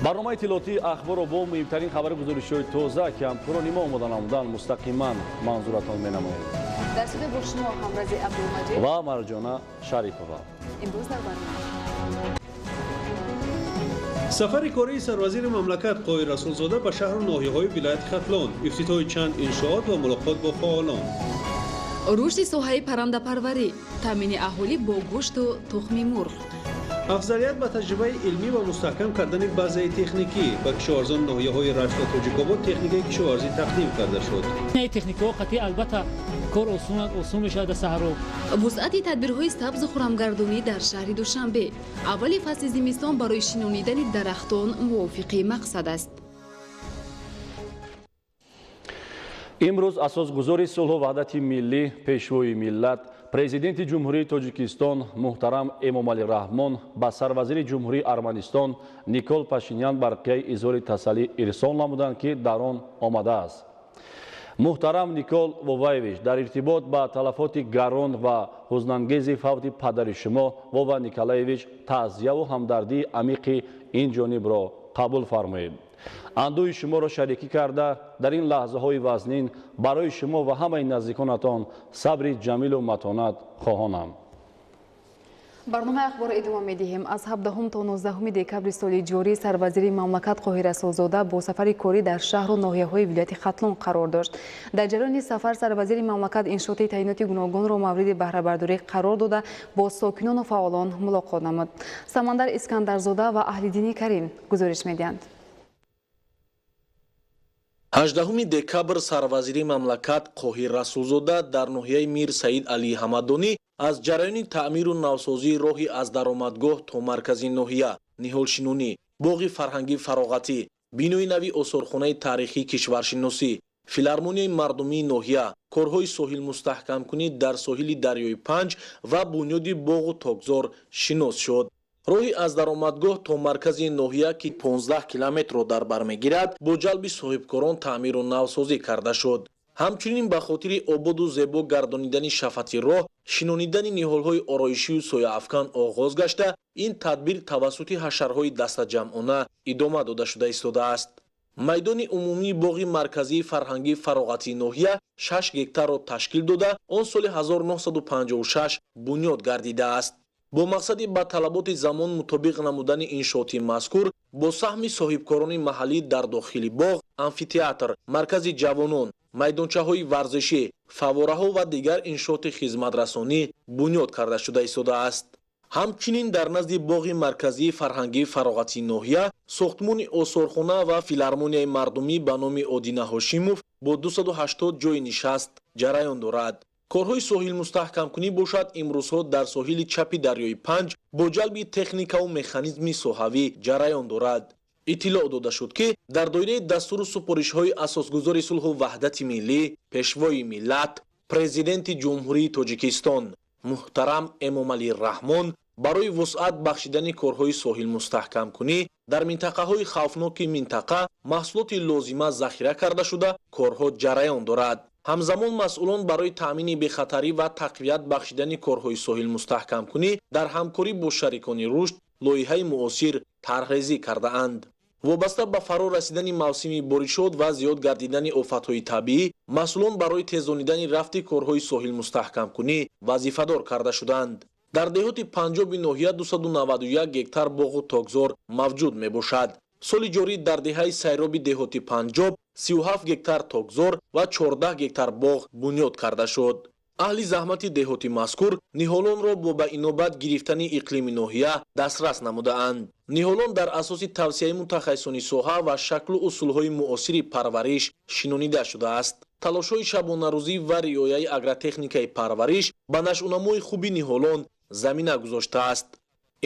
برنامه اطلاعاتی اخبار و با مهمترین خبر گزارش‌های تازه که همکاران ما آمدن مستقیما منظورتان می‌نماییم. در استودیو با شما همراه عبدالمجید و مرجانه شریفова. امروز در برنامه سفر کاری سروزیر مملکت قای رسولزاده به شهر و ناحیه‌های ولایت ختلان، افتتاح چند انشاءات و ملاقات با فعالان. رشد ساحه پرنده پروری، تامین اهالی با گوشت و تخم مرغ. افضلیت به تجربه علمی و مستحکم کردن بازه تکنیکی به کشاورزان ناحیه‌های رشت و تاجیک‌آباد تکنیک کشاورزی تقدیم کرده شد. این تکنیک‌ها قطعی البته کار آسون میشه در صحرا. وسعت تدبیرهای سبز و خرمگردانی در شهر دوشنبه. اول فصل زمستان برای شنونیدن درختان موافق مقصد است. امروز اساسگذار صلح و وحدت ملی پیشوای ملت президенти ҷумҳурии тоҷикистон муҳтарам эмомалӣ раҳмон ба сарвазири ҷумҳурии арманистон Никол Пашинян барқияи изҳори тасаллӣ ирсол намуданд ки дар он омадааст. муҳтарам Никол Воваевич дар иртибот ба талафоти гарон ва ҳузнангези фавти падари шумо Вова Николаевич таъзияву ҳамдардии амиқи ин ҷонибро қабул фармоед. андӯҳи шуморо шарикӣ карда дар ин лаҳзаҳои вазнин барои шумо ва ҳамаи наздиконатон сабри ҷамилу матонат хоҳонам. برنامه اخبار ادامه می‌دهیم. از 17 تا 19 دکبر سال جاری سروزیر مملکت قاهره رسولزاده با سفر کاری در شهر و ناحیه‌های ولایت ختلان قرار داشت. در جریان سفر سروزیر مملکت انشاءات تعیینات گوناگون را مورد بهره برداری قرار داده با ساکنان و فعالان ملاقات نمود. سمندر اسکندرزاده و اهل‌دین کریم گزارش می‌دهند. 18 دکبر سرвазири мамлакат Қоҳир Расулзода дар ноҳияи Мир Саид Али Ҳамадонӣ аз ҷараёни таъмиру навсозии роҳи аз даромадгоҳ то маркази ноҳия, ниҳолшинонӣ, боғи фарҳангӣ фароғатӣ, бинои нави осорхонаи таърихӣ кишваршиносӣ, филармонияи мардумии ноҳия, корҳои соҳилмустаҳкамкунӣ дар соҳили Дарёи Панҷ ва бунёди боғу тогзор шинос шуд. роҳи аз даромадгоҳ то маркази ноҳия ки 15 километрро дар бар мегирад бо ҷалби соҳибкорон таъмиру навсозӣ карда шуд. ҳамчунин ба хотири ободу зебо гардонидани шафати роҳ, шинонидани ниҳолҳои ороишию сояафкан оғоз гашта, ин тадбир тавассути ҳашарҳои дастаҷамъона идома дода шуда истодааст. майдони умумии боғи марказии фарҳангии фароғатии ноҳия 6 гектарро ташкил дода, он соли 1956 бунёд гардидааст. бо мақсади ба талаботи замон мутобиқ намудани иншооти мазкур бо саҳми соҳибкорони маҳаллӣ дар дохили боғ амфитеатр, маркази ҷавонон, майдончаҳои варзишӣ, фаввораҳо ва дигар иншооти хизматрасонӣ бунёд карда шуда истодааст. ҳамчунин дар назди боғи марказии фарҳангии фароғатии ноҳия сохтмони осорхона ва филармонияи мардумӣ ба номи Одина Ҳошимов бо 280 ҷойи нишаст ҷараён дорад. корҳои соҳилмустаҳкамкунӣ бошад имрӯзҳо дар соҳили чапи Дарёи Панҷ бо ҷалби техникаву механизми соҳавӣ ҷараён дорад. иттилоъ дода шуд ки дар доираи дастуру супоришҳои асосгузори сулҳу ваҳдати миллӣ пешвои миллат президенти ҷумҳурии Тоҷикистон муҳтарам Эмомалӣ Раҳмон барои вусъат бахшидани корҳои соҳилмустаҳкамкунӣ дар минтақаҳои хавфноки минтақа маҳсулоти лозима захира карда шуда корҳо ҷараён дорад. ҳамзамон масъулон барои таъмини бехатарӣ ва тақвият бахшидани корҳои соҳилмустаҳкамкунӣ дар ҳамкорӣ бо шарикони рушд лоиҳаи муосир тарҳрезӣ кардаанд. вобаста ба фаро расидани мавсими боришот ва зиёд гардидани офатҳои табиӣ, масъулон барои тезонидани рафти корҳои соҳилмустаҳкамкунӣ вазифадор карда шуданд. дар деҳоти панҷоби ноҳия 291 гектар боғу тогзор мавҷуд мебошад. соли ҷорӣ дар деҳаи сайроби деҳоти Панҷоб 37 гектар тогзор ва 14 гектар боғ бунёд карда шуд. аҳли заҳмати деҳоти мазкур ниҳолонро бо ба инобат гирифтани иқлими ноҳия дастрас намудаанд. ниҳолон дар асоси тавсияи мутахассисони соҳа ва шаклу усулҳои муосири парвариш шинонида шудааст. талошҳои шабонарӯзӣ ва риояи агротехникаи парвариш ба нашъунамои хуби ниҳолон замина гузоштааст.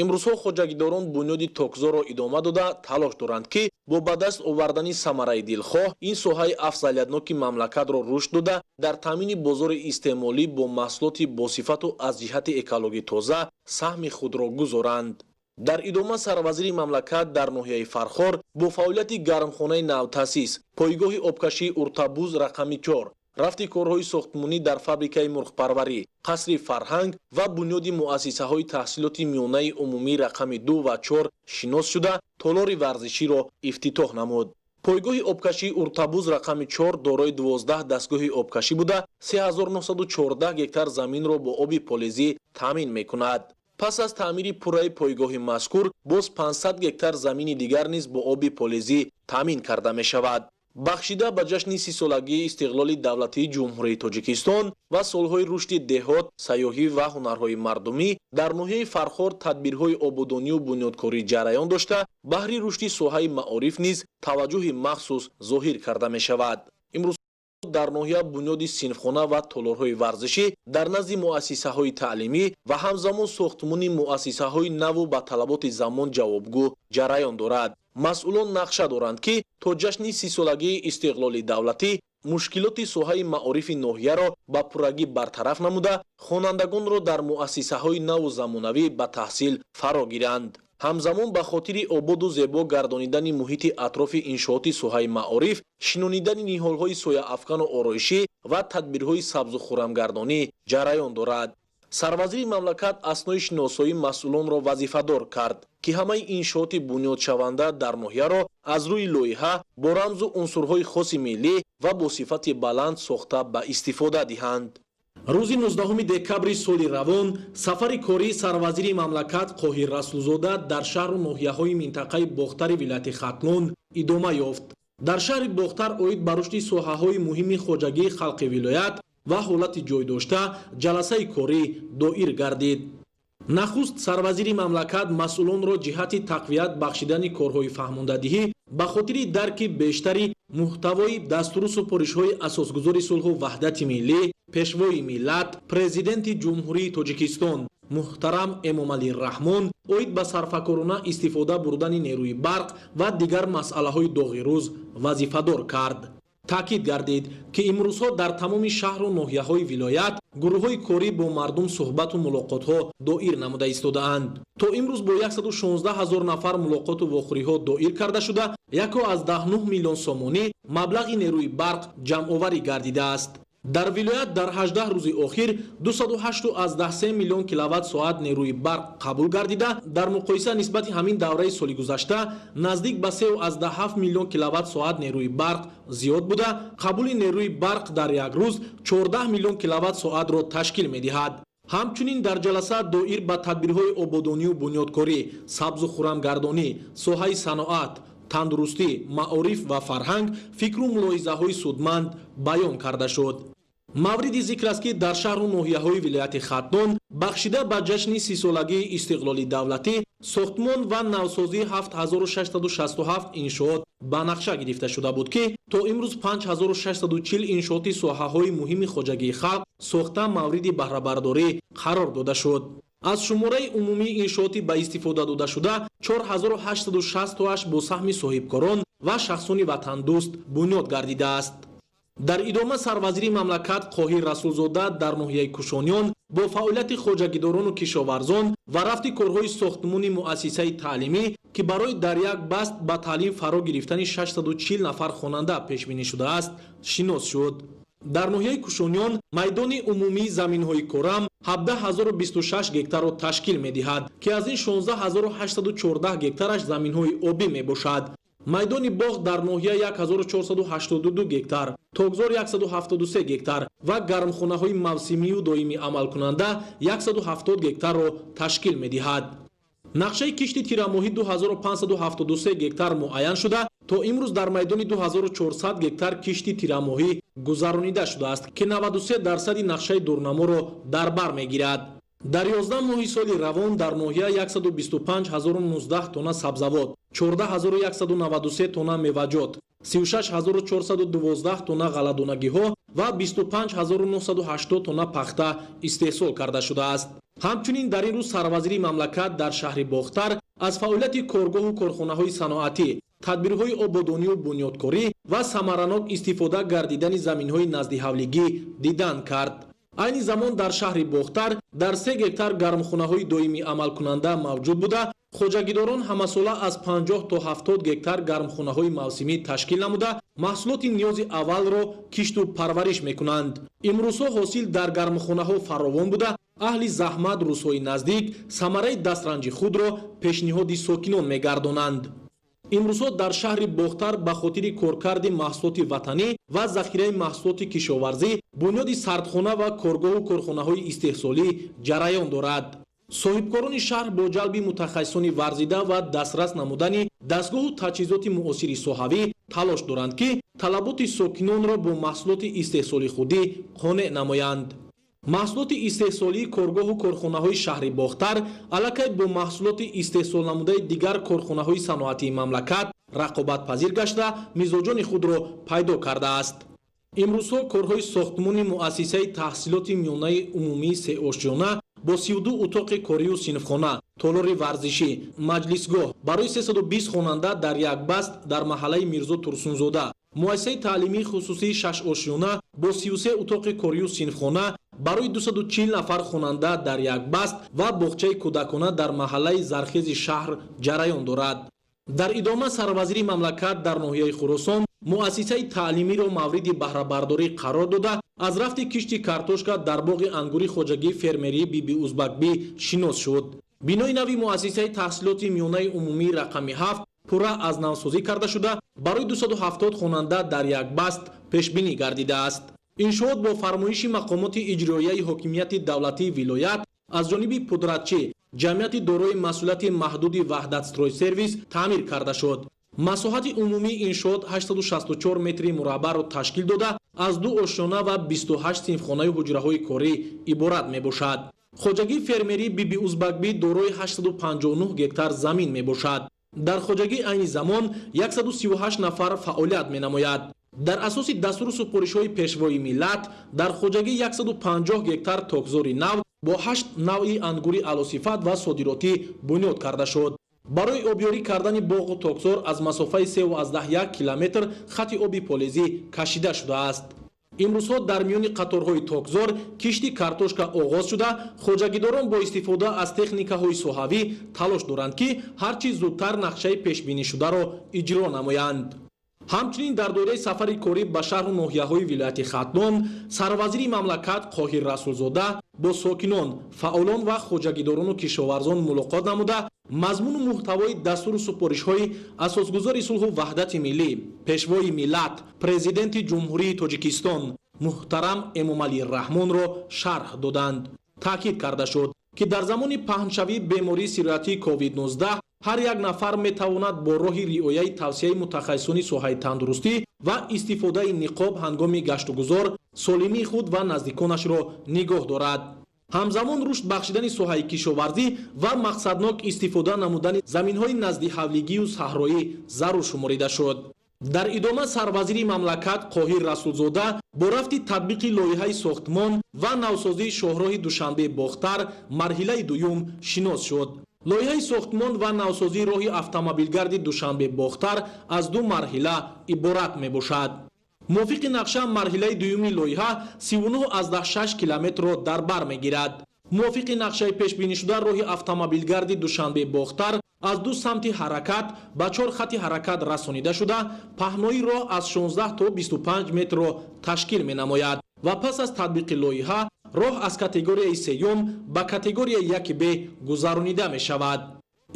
имрӯзҳо хоҷагидорон бунёди тогзорро идома дода талош доранд ки бо ба даст овардани самараи дилхоҳ ин соҳаи афзалиятноки мамлакатро рушд дода дар таъмини бозори истеъмолӣ бо маҳсулоти босифату аз ҷиҳати экологӣ тоза саҳми худро гузоранд. дар идома сарвазири мамлакат дар ноҳияи Фархор бо фаъолияти гармхонаи навтаъсис, пойгоҳи обкашии Уртабуз рақами 4, рафти корҳои сохтмонӣ дар фабрикаи мурғпарварӣ, қасри фарҳанг ва бунёди муассисаҳои таҳсилоти миёнаи умумӣ рақами 2 ва 4 шинос шуда, толори варзиширо ифтитоҳ намуд. Пойгоҳи обкашии Уртабуз рақами 4 дорои 12 дастгоҳи обкашӣ буда 3914 гектар заминро бо оби полезӣ таъмин мекунад. пас аз таъмири пурраи пойгоҳи мазкур боз 500 гектар замини дигар низ бо оби полезӣ таъмин карда мешавад. бахшида ба ҷашни 30-солагии истиқлоли давлатии ҷумҳурии Тоҷикистон ва солҳои рушди деҳот, сайёҳӣ ва ҳунарҳои мардумӣ дар ноҳияи Фархор тадбирҳои ободонию бунёдкорӣ ҷараён дошта, баҳри рушди соҳаи маориф низ таваҷҷӯҳи махсус зоҳир карда мешавад. имрӯз дар ноҳия бунёди синфхона ва толорҳои варзишӣ дар назди муассисаҳои таълимӣ ва ҳамзамон сохтмони муассисаҳои наву ба талаботи замон ҷавобгӯ ҷараён дорад. масъулон нақша доранд ки то ҷашни 30-солагии истиқлоли давлатӣ мушкилоти соҳаи маорифи ноҳияро ба пуррагӣ бартараф намуда, хонандагонро дар муассисаҳои наву замонавӣ ба таҳсил фаро гиранд. ҳамзамон ба хотири ободу зебо гардонидани муҳити атрофи иншооти соҳаи маориф, шинонидани ниҳолҳои сояафкану ороишӣ ва тадбирҳои сабзу хуррамгардонӣ ҷараён дорад. сарвазири мамлакат аснои шиносоии масъулонро вазифадор кард ки ҳамаи иншооти бунёдшаванда дар ноҳияро аз рӯи лоиҳа бо рамзу унсурҳои хоси миллӣ ва бо сифати баланд сохта ба истифода диҳанд. рӯзи 19 декабри соли равон сафари кории сарвазири мамлакат Қоҳир Расулзода дар шаҳру ноҳияҳои минтақаи Бохтари вилояти Хатлон идома ёфт. дар шаҳри Бохтар оид ба рушди соҳаҳои муҳими хоҷагии халқи вилоят ва ҳолати ҷойдошта ҷаласаи корӣ доир гардид. нахуст сарвазири мамлакат масъулонро ҷиҳати тақвият бахшидани корҳои фаҳмондадиҳӣ ба хотири дарки бештари муҳтавои дастуру супоришҳои асосгузори сулҳу ваҳдати миллӣ, пешвои миллат, президенти ҷумҳурии Тоҷикистон муҳтарам Эмомалӣ Раҳмон оид ба сарфакорона истифода бурдани нерӯи барқ ва дигар масъалаҳои доғи рӯз вазифадор кард. таъкид гардид ки имрӯзҳо дар тамоми шаҳру ноҳияҳои вилоят гурӯҳҳои корӣ бо мардум суҳбату мулоқотҳо доир намуда истодаанд. то имрӯз бо 116 000 нафар мулоқоту вохӯриҳо доир карда шуда, 1,9 миллион сомонӣ маблағи нерӯи барқ ҷамъоварӣ гардидааст. дар вилоят дар 18 рӯзи охир 208,3 миллион киловатт-соат нерӯи барқ қабул гардида, дар муқоиса нисбати ҳамин давраи соли гузашта наздик ба 3,7 миллион киловатт-соат нерӯи барқ зиёд буда, қабули нерӯи барқ дар як рӯз 14 миллион киловатт-соатро ташкил медиҳад. ҳамчунин дар ҷаласа доир ба тадбирҳои ободонию бунёдкорӣ, сабзу хуррамгардонӣ, соҳаи саноат, тандурустӣ, маориф ва фарҳанг фикру мулоҳизаҳои судманд баён карда шуд. мавриди зикр аст ки дар шаҳру ноҳияҳои вилояти Хатлон бахшида ба ҷашни 30-солагии истиқлоли давлатӣ сохтмон ва навсозии 7667 иншоот ба нақша гирифта шуда буд ки то имрӯз 5640 иншооти соҳаҳои муҳими хоҷагии халқ сохта мавриди баҳрабардорӣ қарор дода шуд. аз шумораи умумии иншооти ба истифода додашуда 4860 бо саҳми соҳибкорон ва шахсони ватандӯст бунёд гардидааст. дар идома сарвазири мамлакат Қоҳир Расулзода дар ноҳияи Кушониён бо фаъолияти хоҷагидорону кишоварзон ва рафти корҳои сохтмони муассисаи таълимӣ ки барои дар як баст ба таълим фаро гирифтани 640 нафар хонанда пешбинӣ шудааст шинос шуд. дар ноҳияи Кушониён майдони умумии заминҳои корам 17026 гектарро ташкил медиҳад ки аз ин 16814 гектараш заминҳои обӣ мебошад. майдони боғ дар ноҳия 1482 гектар, тогзор 173 гектар ва гармхонаҳои мавсимию доимӣ амалкунанда 170 гектарро ташкил медиҳад. нақшаи кишти тирамоҳӣ 2573 гектар муайян шуда, то имрӯз дар майдони 2400 гектар кишти тирамоҳӣ гузаронида шудааст ки 93% нақшаи дурнаморо дар бар мегирад. дар 11 моҳи соли равон дар ноҳия 125019 тонна сабзавот, 14193 тонна меваҷот, 36412 тонна ғалладонагиҳо ва 25980 тонна пахта истеҳсол карда шудааст. ҳамчунин дар ин рӯз сарвазири мамлакат дар шаҳри Бохтар аз фаъолияти коргоҳу корхонаҳои саноатӣ, тадбирҳои ободонию бунёдкорӣ ва самаранок истифода гардидани заминҳои назди ҳавлигӣ дидан кард. айни замон дар шаҳри Бохтар дар 3 гектар гармхонаҳои доимӣ амалкунанда мавҷуд буда, хоҷагидорон ҳамасола аз 50 то 70 гектар гармхонаҳои мавсимӣ ташкил намуда, маҳсулоти ниёзи аввалро кишту парвариш мекунанд. имрӯзҳо ҳосил дар гармхонаҳо фаровон буда, аҳли заҳмат рӯзҳои наздик самараи дастранҷи худро пешниҳоди сокинон мегардонанд. имрӯзҳо дар шаҳри Бохтар ба хотири коркарди маҳсулоти ватанӣ ва захираи маҳсулоти кишоварзӣ бунёди сардхона ва коргоҳу корхонаҳои истеҳсолӣ ҷараён дорад. соҳибкорони шаҳр бо ҷалби мутахассисони варзида ва дастрас намудани дастгоҳу таҷҳизоти муосири соҳавӣ талош доранд, ки талаботи сокинонро бо маҳсулоти истеҳсоли худӣ қонеъ намоянд. маҳсулоти истеҳсолии коргоҳу корхонаҳои шаҳри Бохтар аллакай бо маҳсулоти истеҳсолнамудаи дигар корхонаҳои саноатии мамлакат рақобатпазир гашта мизоҷони худро пайдо кардааст. имрӯзҳо корҳои сохтмони муассисаи таҳсилоти миёнаи умумии сеошҷона бо 32 утоқи корию синфхона, толори варзишӣ, маҷлисгоҳ барои 320 хонанда дар Якбаст дар маҳаллаи Мирзо Турсунзода, муассисаи таълимии хусусии 6 ошёна бо 33 утоқи корию синфхона барои 240 нафар хонанда дар Якбаст ва боғчаи кӯдакона дар маҳаллаи Зархези шаҳр ҷараён дорад. дар идома сарвазири мамлакат дар ноҳияи Хӯросон муассисаи таълимиро мавриди баҳрабардорӣ қарор дода, аз рафти кишти картошка дар боғи ангури хоҷагии фермерии Биби Узбакби шинос шуд. бинои нави муассисаи таҳсилоти миёнаи умумии рақами 7 пурра аз навсозӣ карда шуда, барои 270 хонанда дар Якбаст пешбинӣ гардидааст. иншоот бо фармоиши мақомоти иҷроияи ҳокимияти давлатии вилоят аз ҷониби пудратчӣ ҷамъияти дорои масъулияти маҳдуди Ваҳдатстройсервис таъмир карда шуд. масоҳати умумии иншоот 864 метри мураббаъро ташкил дода, аз 2 ошёна ва 28 синфхонаи ҳуҷраҳои корӣ иборат мебошад. хоҷагии фермерии Биби Узбакби дорои 859 гектар замин мебошад. дар хоҷагии айни замон 138 нафар фаъолият менамояд. дар асоси дастури супоришҳои пешвои миллат дар хоҷагӣ 150 гектар токзори нав бо 8 навъи ангури алосифат ва содиротӣ бунёд карда шуд. барои обёрӣ кардани боғу токзор аз масофаи 3,1 километр хати оби полезӣ кашида шудааст. имрӯзҳо дар миёни қаторҳои токзор кишти картошка оғоз шуда, хоҷагидорон бо истифода аз техникаҳои соҳавӣ талош доранд, ки ҳарчи зудтар нақшаи пешбинишударо иҷро намоянд. ҳамчунин дар доираи сафари корӣ ба шаҳру ноҳияҳои вилояти Хатлон, сарвазири мамлакат Қоҳир Расулзода бо сокинон, фаъолон ва хоҷагидорону кишоварзон мулоқот намуда, мазмуну муҳтавои дастуру супоришҳои асосгузори сулҳу ваҳдати миллӣ, пешвои миллат, президенти ҷумҳурии Тоҷикистон муҳтарам Эмомалӣ Раҳмонро шарҳ доданд. таъкид карда шуд, ки дар замони паҳншавии бемории сироятии COVID-19 ҳар як нафар метавонад бо роҳи риояи тавсияи мутахассисони соҳаи тандурустӣ ва истифодаи ниқоб ҳангоми гаштугузор солимии худ ва наздиконашро нигоҳ дорад. ҳамзамон рушд бахшидани соҳаи кишоварзӣ ва мақсаднок истифода намудани заминҳои назди ҳавлигию саҳроӣ зарур шуморида шуд. дар идома сарвазири мамлакат Қоҳир Расулзода бо рафти татбиқи лоиҳаи сохтмон ва навсозии шоҳроҳи Душанбе Бохтар марҳилаи дуюм шинос шуд. лоиҳаи сохтмон ва навсозии роҳи автомобилгарди Душанбе Бохтар аз 2 марҳила иборат мебошад. мувофиқи нақша марҳилаи дуюми лоиҳа 39,6 километрро дар бар мегирад. мувофиқи нақшаи пешбинишуда роҳи автомобилгарди Душанбе Бохтар аз 2 самти ҳаракат ба 4 хати ҳаракат расонида шуда, паҳнои роҳ аз 16 то 25 метрро ташкил менамояд ва пас аз татбиқи лоиҳа роҳ аз категорияи 3 ба категорияи 1Б гузаронида мешавад.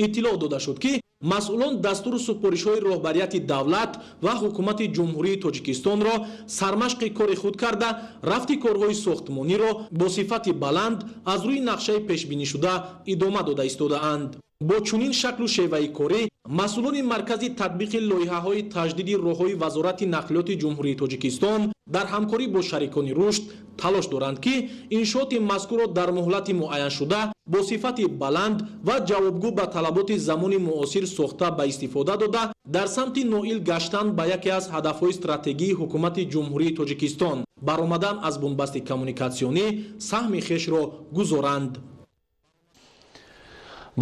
иттилоъ дода шуд, ки масъулон дастуру супоришҳои роҳбарияти давлат ва ҳукумати ҷумҳурии Тоҷикистонро сармашқи кори худ карда, рафти корҳои сохтмониро бо сифати баланд аз рӯи нақшаи пешбинишуда идома дода истодаанд. бо чунин шаклу шеваи корӣ масъулони маркази татбиқи лоиҳаҳои таҷдиди роҳҳои вазорати нақлиёти ҷумҳурии Тоҷикистон дар ҳамкорӣ бо шарикони рушд талош доранд, ки иншооти мазкурро дар муҳлати муайяншуда бо сифати баланд ва ҷавобгӯ ба талаботи замони муосир сохта ба истифода дода, дар самти ноил гаштан ба яке аз ҳадафҳои стратегии ҳукумати ҷумҳурии Тоҷикистон баромадан аз бунбасти коммуникатсионӣ саҳми хешро гузоранд.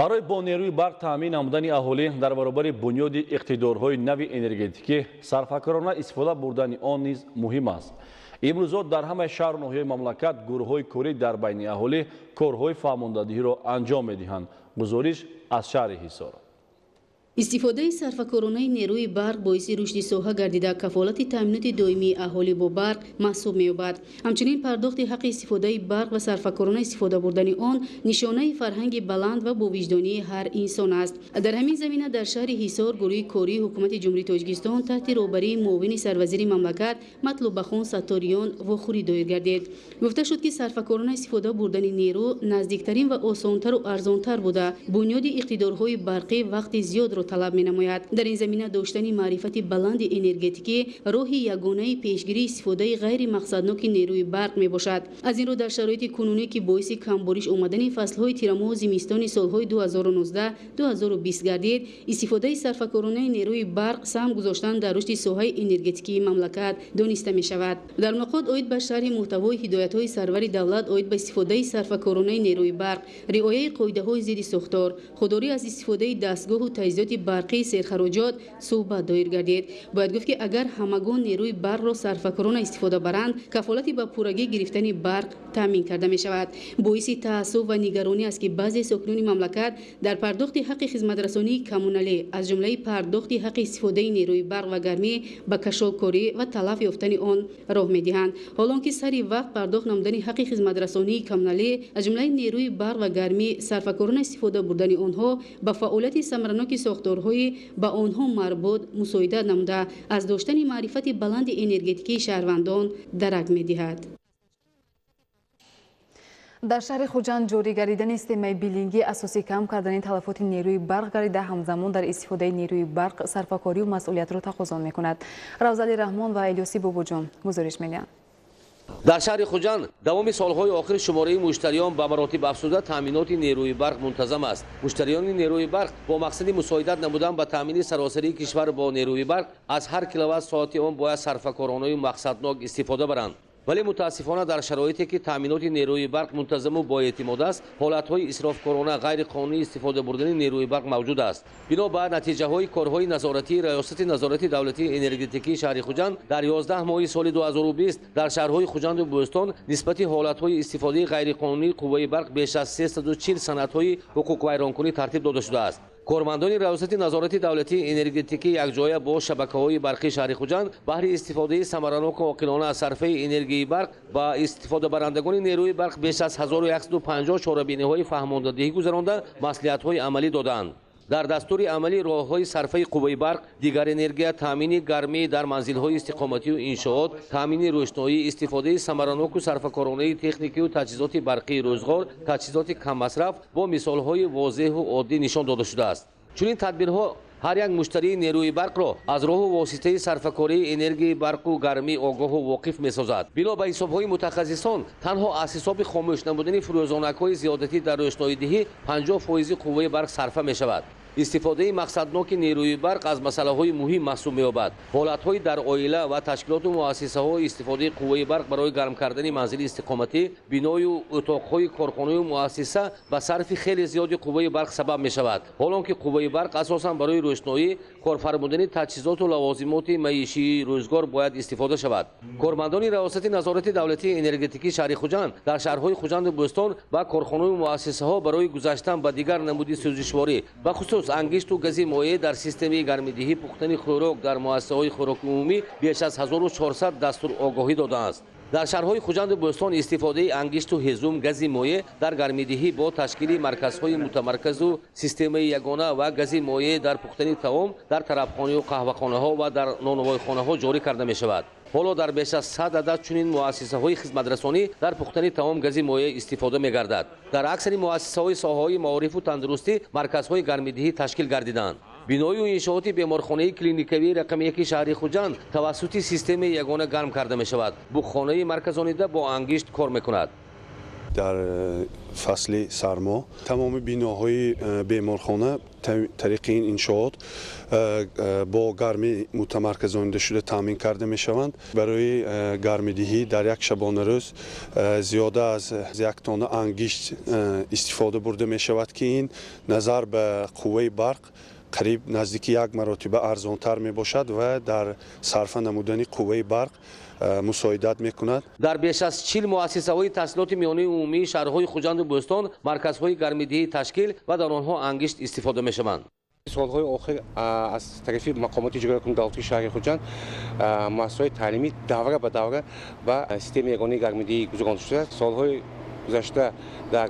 барои бо нерӯи барқ таъмин намудани аҳолӣ дар баробари бунёди иқтидорҳои нави энергетикӣ сарфакорона истифода бурдани он низ муҳим аст. имрӯзот дар ҳамаи шаҳру ноҳияи мамлакат гурӯҳҳои корӣ дар байни аҳолӣ корҳои фаҳмондадиҳиро анҷом медиҳанд. гузориш аз шаҳри ҳисор. истифодаи сарфакоронаи нерӯи барқ боиси рушди соҳа гардида кафолати таъминоти доимии аҳолӣ бо барқ маҳсуб меёбад. ҳамчунин пардохти ҳаққи истифодаи барқ ва сарфакорона истифода бурдани он нишонаи фарҳанги баланд ва бовиҷдонии ҳар инсон аст. дар ҳамин замина дар шаҳри ҳисор гурӯҳи кории ҳукумати ҷумҳурии Тоҷикистон таҳти роҳбарии муовини сарвазири мамлакат Матлубахон Сатториён вохӯрӣ доир гардид. гуфта шуд ки сарфакорона истифода бурдани нерӯ наздиктарин ва осонтару арзонтар буда бунёди иқтидорҳои барқӣ вақти зиёдро талаб менамояд. дар ин замина доштани маърифати баланди энергетикӣ роҳи ягонаи пешгирии истифодаи ғайри мақсадноки нерӯи барқ мебошад. аз ин рӯ дар шароити кунунӣ ки боиси камбориш омадани фаслҳои тирамоҳу зимистони солҳои 2019-2020 гардид, истифодаи сарфакоронаи нерӯи барқ саҳм гузоштан дар рушди соҳаи энергетикии мамлакат дониста мешавад. дар мулоқот оид ба шарҳи муҳтавои ҳидоятҳои сарвари давлат оид ба истифодаи сарфакоронаи нерӯи барқ, риояи қоидаҳои зидди сохтор, худдорӣ аз истифодаи дастгоҳу таҷҳизоти барқии серхароҷот суҳбат доир гардид. бояд гуфт ки агар ҳамагон нерӯи барқро сарфакорона истифода баранд, кафолати ба пуррагӣ гирифтани барқ таъмин карда мешавад. боиси таассуф ва нигаронӣ аст ки баъзе сокинони мамлакат дар пардохти ҳаққи хизматрасонии коммуналӣ аз ҷумлаи пардохти ҳаққи истифодаи нерӯи барқ ва гармӣ ба кашолкорӣ ва талаф ёфтани он роҳ медиҳанд. ҳолон ки сари вақт пардохт намудани ҳаққи хизматрасонии коммуналӣ аз ҷумлаи нерӯи барқ ва гармӣ сарфакорона истифода бурдани онҳо ба фаъолияти самараноки сохторҳои ба онҳо марбут мусоидат намуда аз доштани маърифати баланди энергетикии шаҳрвандон дарак медиҳад. дар шаҳри хуҷанд ҷорӣ гардидани системаи билингӣ асоси кам кардани талафоти нерӯи барқ гарида ҳамзамон дар истифодаи нерӯи барқ сарфакорию масъулиятро тақозо мекунад. равзали раҳмон ва илёси бобоҷон гузориш медиҳанд. дар шаҳри хуҷанд давоми солҳои охир шумораи муштариён ба маротиб афзуда таъминоти нерӯи барқ мунтазам аст. муштариёни нерӯи барқ бо мақсади мусоидат намудан ба таъмини саросарии кишвар бо нерӯи барқ аз ҳар киловатт-соати он бояд сарфакоронаи мақсаднок истифода баранд. вале мутаассифона дар шароите ки таъминоти нерӯи барқ мунтазаму боэътимод аст, ҳолатҳои исрофкорона ғайриқонунии истифода бурдани нерӯи барқ мавҷуд аст. бино ба натиҷаҳои корҳои назоратии раёсати назорати давлатии энергетикии шаҳри хуҷанд дар 11 моҳи соли 2020 дар шаҳрҳои хуҷанду бӯстон нисбати ҳолатҳои истифодаи ғайриқонунии қувваи барқ беш аз 340 санадҳои ҳуқуқвайронкунӣ тартиб дода шудааст. кормандони раёсати назорати давлатии энергетикӣ якҷоя бо шабакаҳои барқии шаҳри хуҷанд баҳри истифодаи самараноку оқилона аз сарфаи энергияи барқ ба истифодабарандагони нерӯи барқ беш аз 1150 чорабиниҳои фаҳмондадиҳӣ гузаронда маслиҳатҳои амалӣ доданд. дар дастури амалӣ роҳҳои сарфаи қувваи барқ, дигарэнергия, таъмини гармӣ дар манзилҳои истиқоматию иншоот, таъмини рӯшноӣ, истифодаи самараноку сарфакоронаи техникию таҷҳизоти барқии рӯзгор, таҷҳизоти каммасраф бо мисолҳои возеҳу оддӣ нишон дода шудааст. чунин тадбирҳо ҳар як муштарии нерӯи барқро аз роҳу воситаи сарфакории энергияи барқу гармӣ огоҳу воқиф месозад. бино ба ҳисобҳои мутахассисон, танҳо аз ҳисоби хомӯш намудани фурӯзонакҳои зиёдатӣ дар рӯшноидиҳӣ 50% қувваи барқ сарфа мешавад. истифодаи мақсадноки нерӯи барқ аз масъалаҳои муҳим маҳсуб меёбад. ҳолатҳои дар оила ва ташкилоту муассисаҳои истифодаи қувваи барқ барои гарм кардани манзили истиқоматӣ, биную утоқҳои корхонаю муассиса ба сарфи хеле зиёди қувваи барқ сабаб мешавад. ҳолон ки қувваи барқ асосан барои рӯшноӣ, корфармудани таҷҳизоту лавозимоти маишии рӯзгор бояд истифода шавад. кормандони раёсати назорати давлатии энергетикии шаҳри хуҷанд дар шаҳрҳои хуҷанду бӯстон ва корхонаyu муассисаҳо барои гузаштан ба дигар намуди сӯзишворӣ ба хусус ангишту гази моеъ дар системаи гармидиҳӣ пухтани хӯрок дар муассисаҳои хӯроки умумӣ беш аз 1400 дастур огоҳӣ додааст. дар шаҳрҳои хуҷанду бӯстон истифодаи ангишту ҳезум гази моеъ дар гармидиҳӣ бо ташкили марказҳои мутамарказу системаи ягона ва гази моеъ дар пухтани таом дар тарабхонаю қаҳвахонаҳо ва дар нонвойхонаҳо ҷорӣ карда мешавад. ҳоло дар беш аз 100 адад чунин муассисаҳои хизматрасонӣ дар пухтани таом гази моеъ истифода мегардад. дар аксари муассисаҳои соҳаҳои маорифу тандурустӣ марказҳои гармидиҳӣ ташкил гардиданд. биноию иншооти беморхонаи клиникавии рақами 1 шаҳри хуҷанд тавассути системаи ягона гарм карда мешавад. буххонаи марказонида бо ангишт кор мекунад. дар фасли сармо тамоми биноҳои беморхона тариқи ин иншоот бо гармӣ мутамарказонида шуда таъмин карда мешаванд. барои гармидиҳӣ дар як шабонарӯз зиёда аз 1 тонна ангишт истифода бурда мешавад ки ин назар ба қувваи барқ қариб наздики 1 маротиба арзонтар мебошад ва дар сарфа намудани қувваи барқ мусоидат мекунад. дар беш аз 40 муассисаҳои таҳсилоти миёнаи умумии шаҳрҳои хуҷанду бӯстон марказҳои гармидиҳӣ ташкил ва дар онҳо ангишт истифода мешаванд. солҳои охир аз тарафи мақомоти иҷрокунии давлатии шаҳри хуҷанд муассисаҳои таълимӣ давра ба давра ба системаи ягонаи гармидиҳӣ гузаронида шуда. солҳои гузашта дар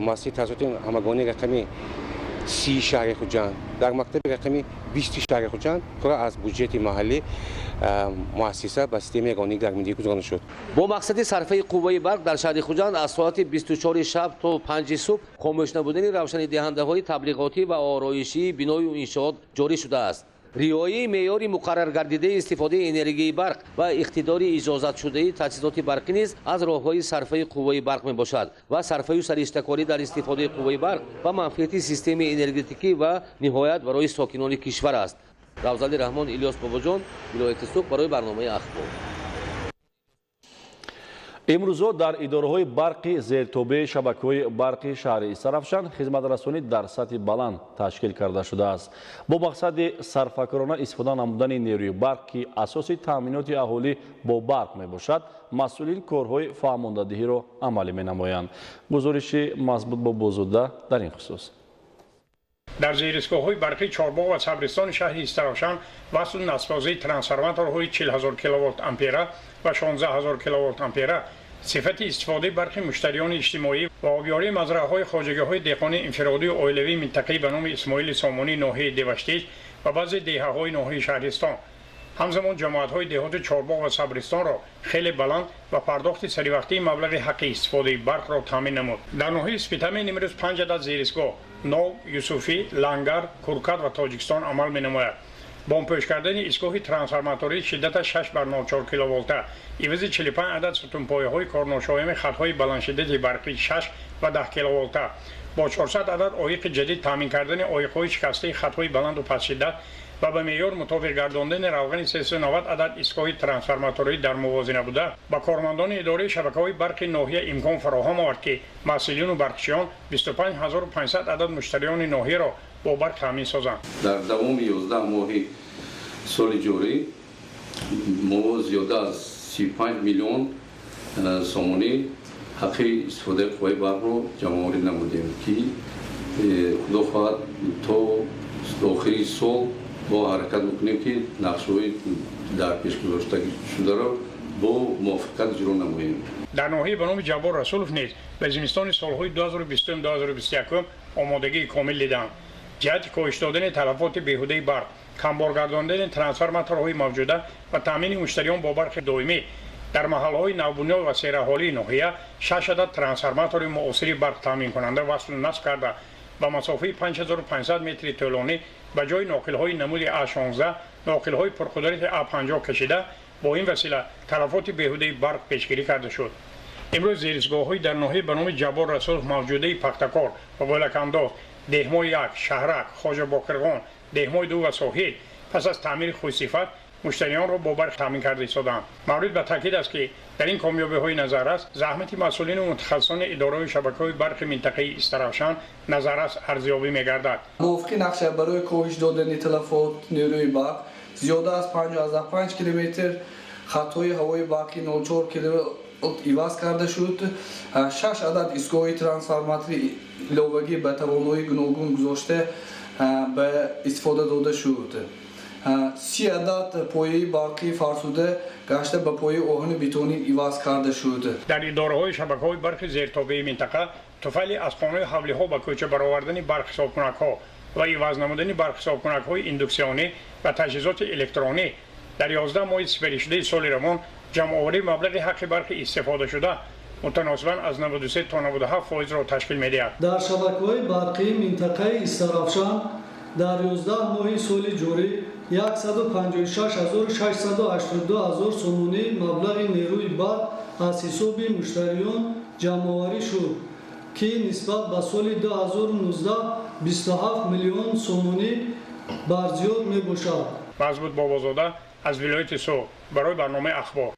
муассисаи таҳсилоти ҳамагонии рақами 30 шаҳри хуҷанд, дар мактаби рақами 20 шаҳри хуҷанд пурра аз буҷети маҳаллӣ муассиса ба системаи ягонаи гармидиҳӣ гузаронида шуд. бо мақсади сарфаи қувваи барқ дар шаҳри хуҷанд аз соати 24 шаб то 5 субҳ хомӯш набудани равшанидиҳандаҳои таблиғотӣ ва ороишии бинои иншоот ҷорӣ шудааст. риояи меъёри муқаррар гардидаи истифодаи энергияи барқ ва иқтидори иҷозатшудаи таҷҳизоти барқӣ низ аз роҳҳои сарфаи қувваи барқ мебошад ва сарфаю сариштакорӣ дар истифодаи қувваи барқ ба манфиати системаи энергетикӣ ва ниҳоят барои сокинони кишвар аст. равзали раҳмон, Илёс Бобоҷон, вилояти Суғ барои барномаи ахбор. имрӯзҳо дар идораҳои барқи зертобаи шабакаҳои барқи шаҳри Истарафшан хизматрасонӣ дар сатҳи баланд ташкил карда шудааст. бо мақсади сарфакорона истифода намудани нерӯи барқ ки асоси таъминоти аҳолӣ бо барқ мебошад, масъулин корҳои фаҳмондадиҳиро амалӣ менамоянд. гузориши Мазбут Бобозода дар ин хусус. дар зеристгоҳҳои барқи Чорбоғ ва Сабристони шаҳри Истарафшан васлу насбозии трансформаторҳои 40,000 киловолт ампера ва 16,000 киловолт ампера сифати истифодаи барқи муштариёни иҷтимоӣ ва обёрии мазраъҳои хоҷагиҳои деҳқонии инфиродию оилавии минтақаи ба номи Исмоили Сомонии ноҳияи Деваштиҷ ва баъзе деҳаҳои ноҳияи Шаҳристон. ҳамзамон ҷамоатҳои деҳоти Чорбоғ ва Сабристонро хеле баланд ва пардохти саривақтии маблағи ҳаққи истифодаи барқро таъмин намуд. дар ноҳияи Спитамин имрӯз 5 адад зеристгоҳ Нов, Юсуфӣ, Лангар, Куркат ва Тоҷикистон амал менамояд. бомпӯш кардани истгоҳи трансформатории шиддаташ 6/04 киловолта, ивази 45 адад сутунпояҳои корношоями хатҳои баландшиддати барқи 6 ва 10 киловолта, бо 400 адад оиқи ҷадид таъмин кардани оиқҳои шикастаи хатҳои баланду пастшиддат ва ба меъёр мутобиқ гардондани равғани 390 адад истгоҳи трансформаторӣ дар мувозина буда, ба кормандони идораи шабакаҳои барқи ноҳия имкон фароҳам овард ки масъулину барқчиён 25500 адад муштариёни ноҳияро бо барқ таъмин созанд. дар давоми 11 моҳи соли ҷорӣ мо зиёда аз 35 миллион сомонӣ ҳаққи истифодаи қувваи барқро ҷамъоварӣ намудем ки худо хоҳад то охири сол бо ҳаракат мекунем ки нақшҳои дар пеш гузошта шударо бо мувофиқат иҷро намоем. дар ноҳия ба номи Ҷаббор Расулов низ ба зимистони солҳои 2020-2021 омодагии комил диданд. ҷиҳати коҳиш додани талафоти беҳудаи барқ, камбор гардондани трансформаторҳои мавҷуда ва таъмини муштариён бо барқи доимӣ дар маҳаллаҳои навбунёд ва сераҳолии ноҳия 6 адад трансформатори муосири барқ таъминкунанда васлу насб карда ба масофаи 5500 метри тӯлонӣ ба ҷои ноқилҳои намуди А16 ноқилҳои пурқудрати А50 кашида бо ин васила талафоти беҳудаи барқ пешгирӣ карда шуд. имрӯз зеристгоҳҳои дар ноҳия ба номи Ҷаббор Расулов мавҷудаи Пахтакор ва Болакандоз, Деҳмои 1, Шаҳрак, Хоҷабокирғон, Деҳмои 2 ва Соҳил пас аз таъмири хушсифат муштариёнро бо барқ таъмин карда истоданд. маврид ба таъкид аст ки дар ин комёбиҳои назаррас заҳмати масъулину мутахассисони идораҳои шабакаҳои барқи минтақаи Истарафшан назаррас арзёбӣ мегардад. мувофиқи нақша барои коҳиш додани талафот нерӯи барқ зиёда аз 55 километр хатҳои ҳавои барқи 04 киловолт иваз карда шуд. 6 адад истгоҳи трансформатори иловагӣ ба тавоноҳои гуногун гузошта ба истифода дода шуд. 30 адад пояи барқи фарсуда гашта ба пояи оҳани бетонӣ иваз карда шуд. дар идораҳои шабакаҳои барқи зертобаи минтақа туфайли аз хонаҳои ҳавлиҳо ба кӯча баровардани барқҳисобкунакҳо ва иваз намудани барқҳисобкунакҳои индуксионӣ ва таҷҳизоти электронӣ дар 11 моҳи сифаришудаи соли равон ҷамъоварии маблағи ҳаққи барқи истифодашуда мутаносибан аз 93 то 97% ташкил медиҳад. дар шабакаҳои барқии минтақаи Истарафшан дар 11 моҳи соли ҷорӣ 156682 сомонӣ маблағи нерӯи барқ аз ҳисоби муштариён ҷамъоварӣ шуд ки нисбат ба соли 2019 27 миллион сомонӣ барзиёд мебошад. Мазбут Бобозода аз вилояти Суғ барои барномаи ахбор.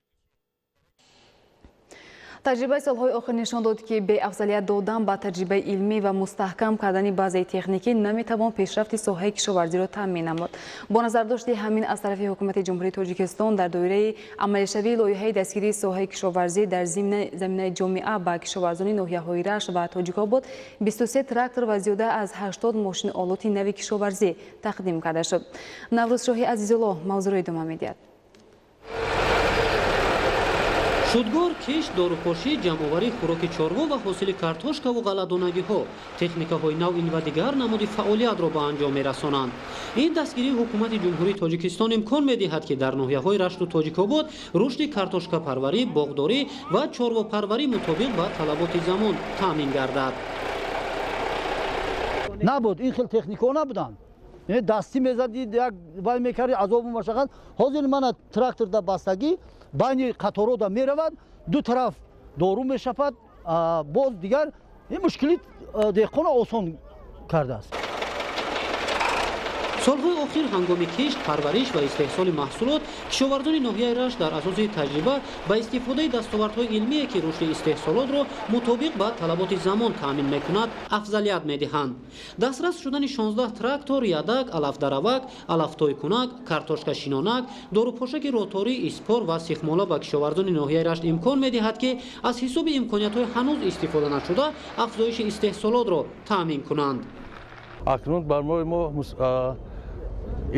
таҷрибаи солҳои охир нишон дод ки беафзалият додан ба таҷрибаи илмӣ ва мустаҳкам кардани баъзаи техникӣ наметавон пешрафти соҳаи кишоварзиро таъмин намуд. Бо назардошти ҳамин аз тарафи ҳукумати ҷумҳурии Тоҷикистон дар доираи амалишавии лоиҳаи дастгирии соҳаи кишоварзӣ дар заминаи ҷомеа ба кишоварзони ноҳияҳои Рашт ва Тоҷикобод 23 трактор ва зиёда аз 80 мошини олоти нави кишоварзӣ тақдим карда шуд. Наврӯзшоҳи Азизулло мавзӯъро идома медиҳад. шудгор, кишт, дорупошӣ, ҷамъоварӣ хӯроки чорво ва ҳосили картошкаву ғалладонагиҳо, техникаҳои навъин ва дигар намуди фаъолиятро ба анҷом мерасонанд. Ин дастгирии ҳукумати ҷумҳурии Тоҷикистон имкон медиҳад ки дар ноҳияҳои Рашту Тоҷикобод рушди картошкапарварӣ, боғдорӣ ва чорвопарварӣ мутобиқ ба талаботи замон таъмин гардад. набуд ин хел техникаҳо набуданд. дастӣ мезадид, як вай мекарди азобу машаққат. ҳозир мана трактор да бастагӣ байни қаторо да меравад, ду тараф дору мешапад, боз дигар ин мушкили деҳқона осон кардааст. солҳои охир ҳангоми кишт, парвариш ва истеҳсоли маҳсулот кишоварзони ноҳияи Рашт дар асоси таҷриба ба истифодаи дастовардҳои илмие ки рушди истеҳсолотро мутобиқ ба талаботи замон таъмин мекунад афзалият медиҳанд. Дастрас шудани 16 трактор, ядак, алафдаравак, алафтойкунак, картошкашинонак, дорупошаки роторӣ, испор ва сихмола ба кишоварзони ноҳияи Рашт имкон медиҳад ки аз ҳисоби имкониятҳои ҳанӯз истифода нашуда афзоиши истеҳсолотро таъмин кунанд. акнун бармои мо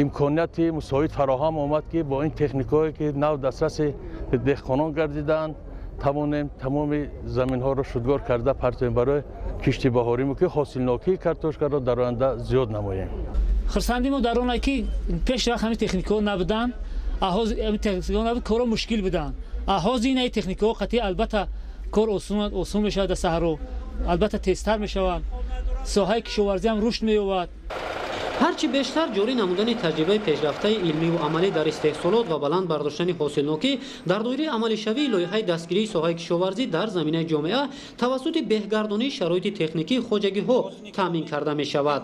имконияти мусоид фароҳам омад ки бо ин техникое ки нав дастраси деҳқонон гардиданд тавонем тамоми заминҳоро шудгор карда партоем барои кишти баҳориму ки ҳосилнокии картошкаро дар оянда зиёд намоем. хурсандӣ мо дар оне ки пешвақт ҳамин техникаҳо набуданд, техникаҳо набуд, корро мушкил буданд. ҳозир ин техникаҳо қатъи албатта кор осон мешавад, дар саҳро албатта тезтар мешаванд, соҳаи кишоварзӣ ҳам рушд меёбад. ҳарчи бештар ҷорӣ намудани таҷрибаи пешрафтаи илмиву амалӣ дар истеҳсолот ва баланд бардоштани ҳосилнокӣ дар доираи амалишавии лоиҳаи дастгирии соҳаи кишоварзӣ дар заминаи ҷомеа тавассути беҳгардонии шароити техникии хоҷагиҳо таъмин карда мешавад.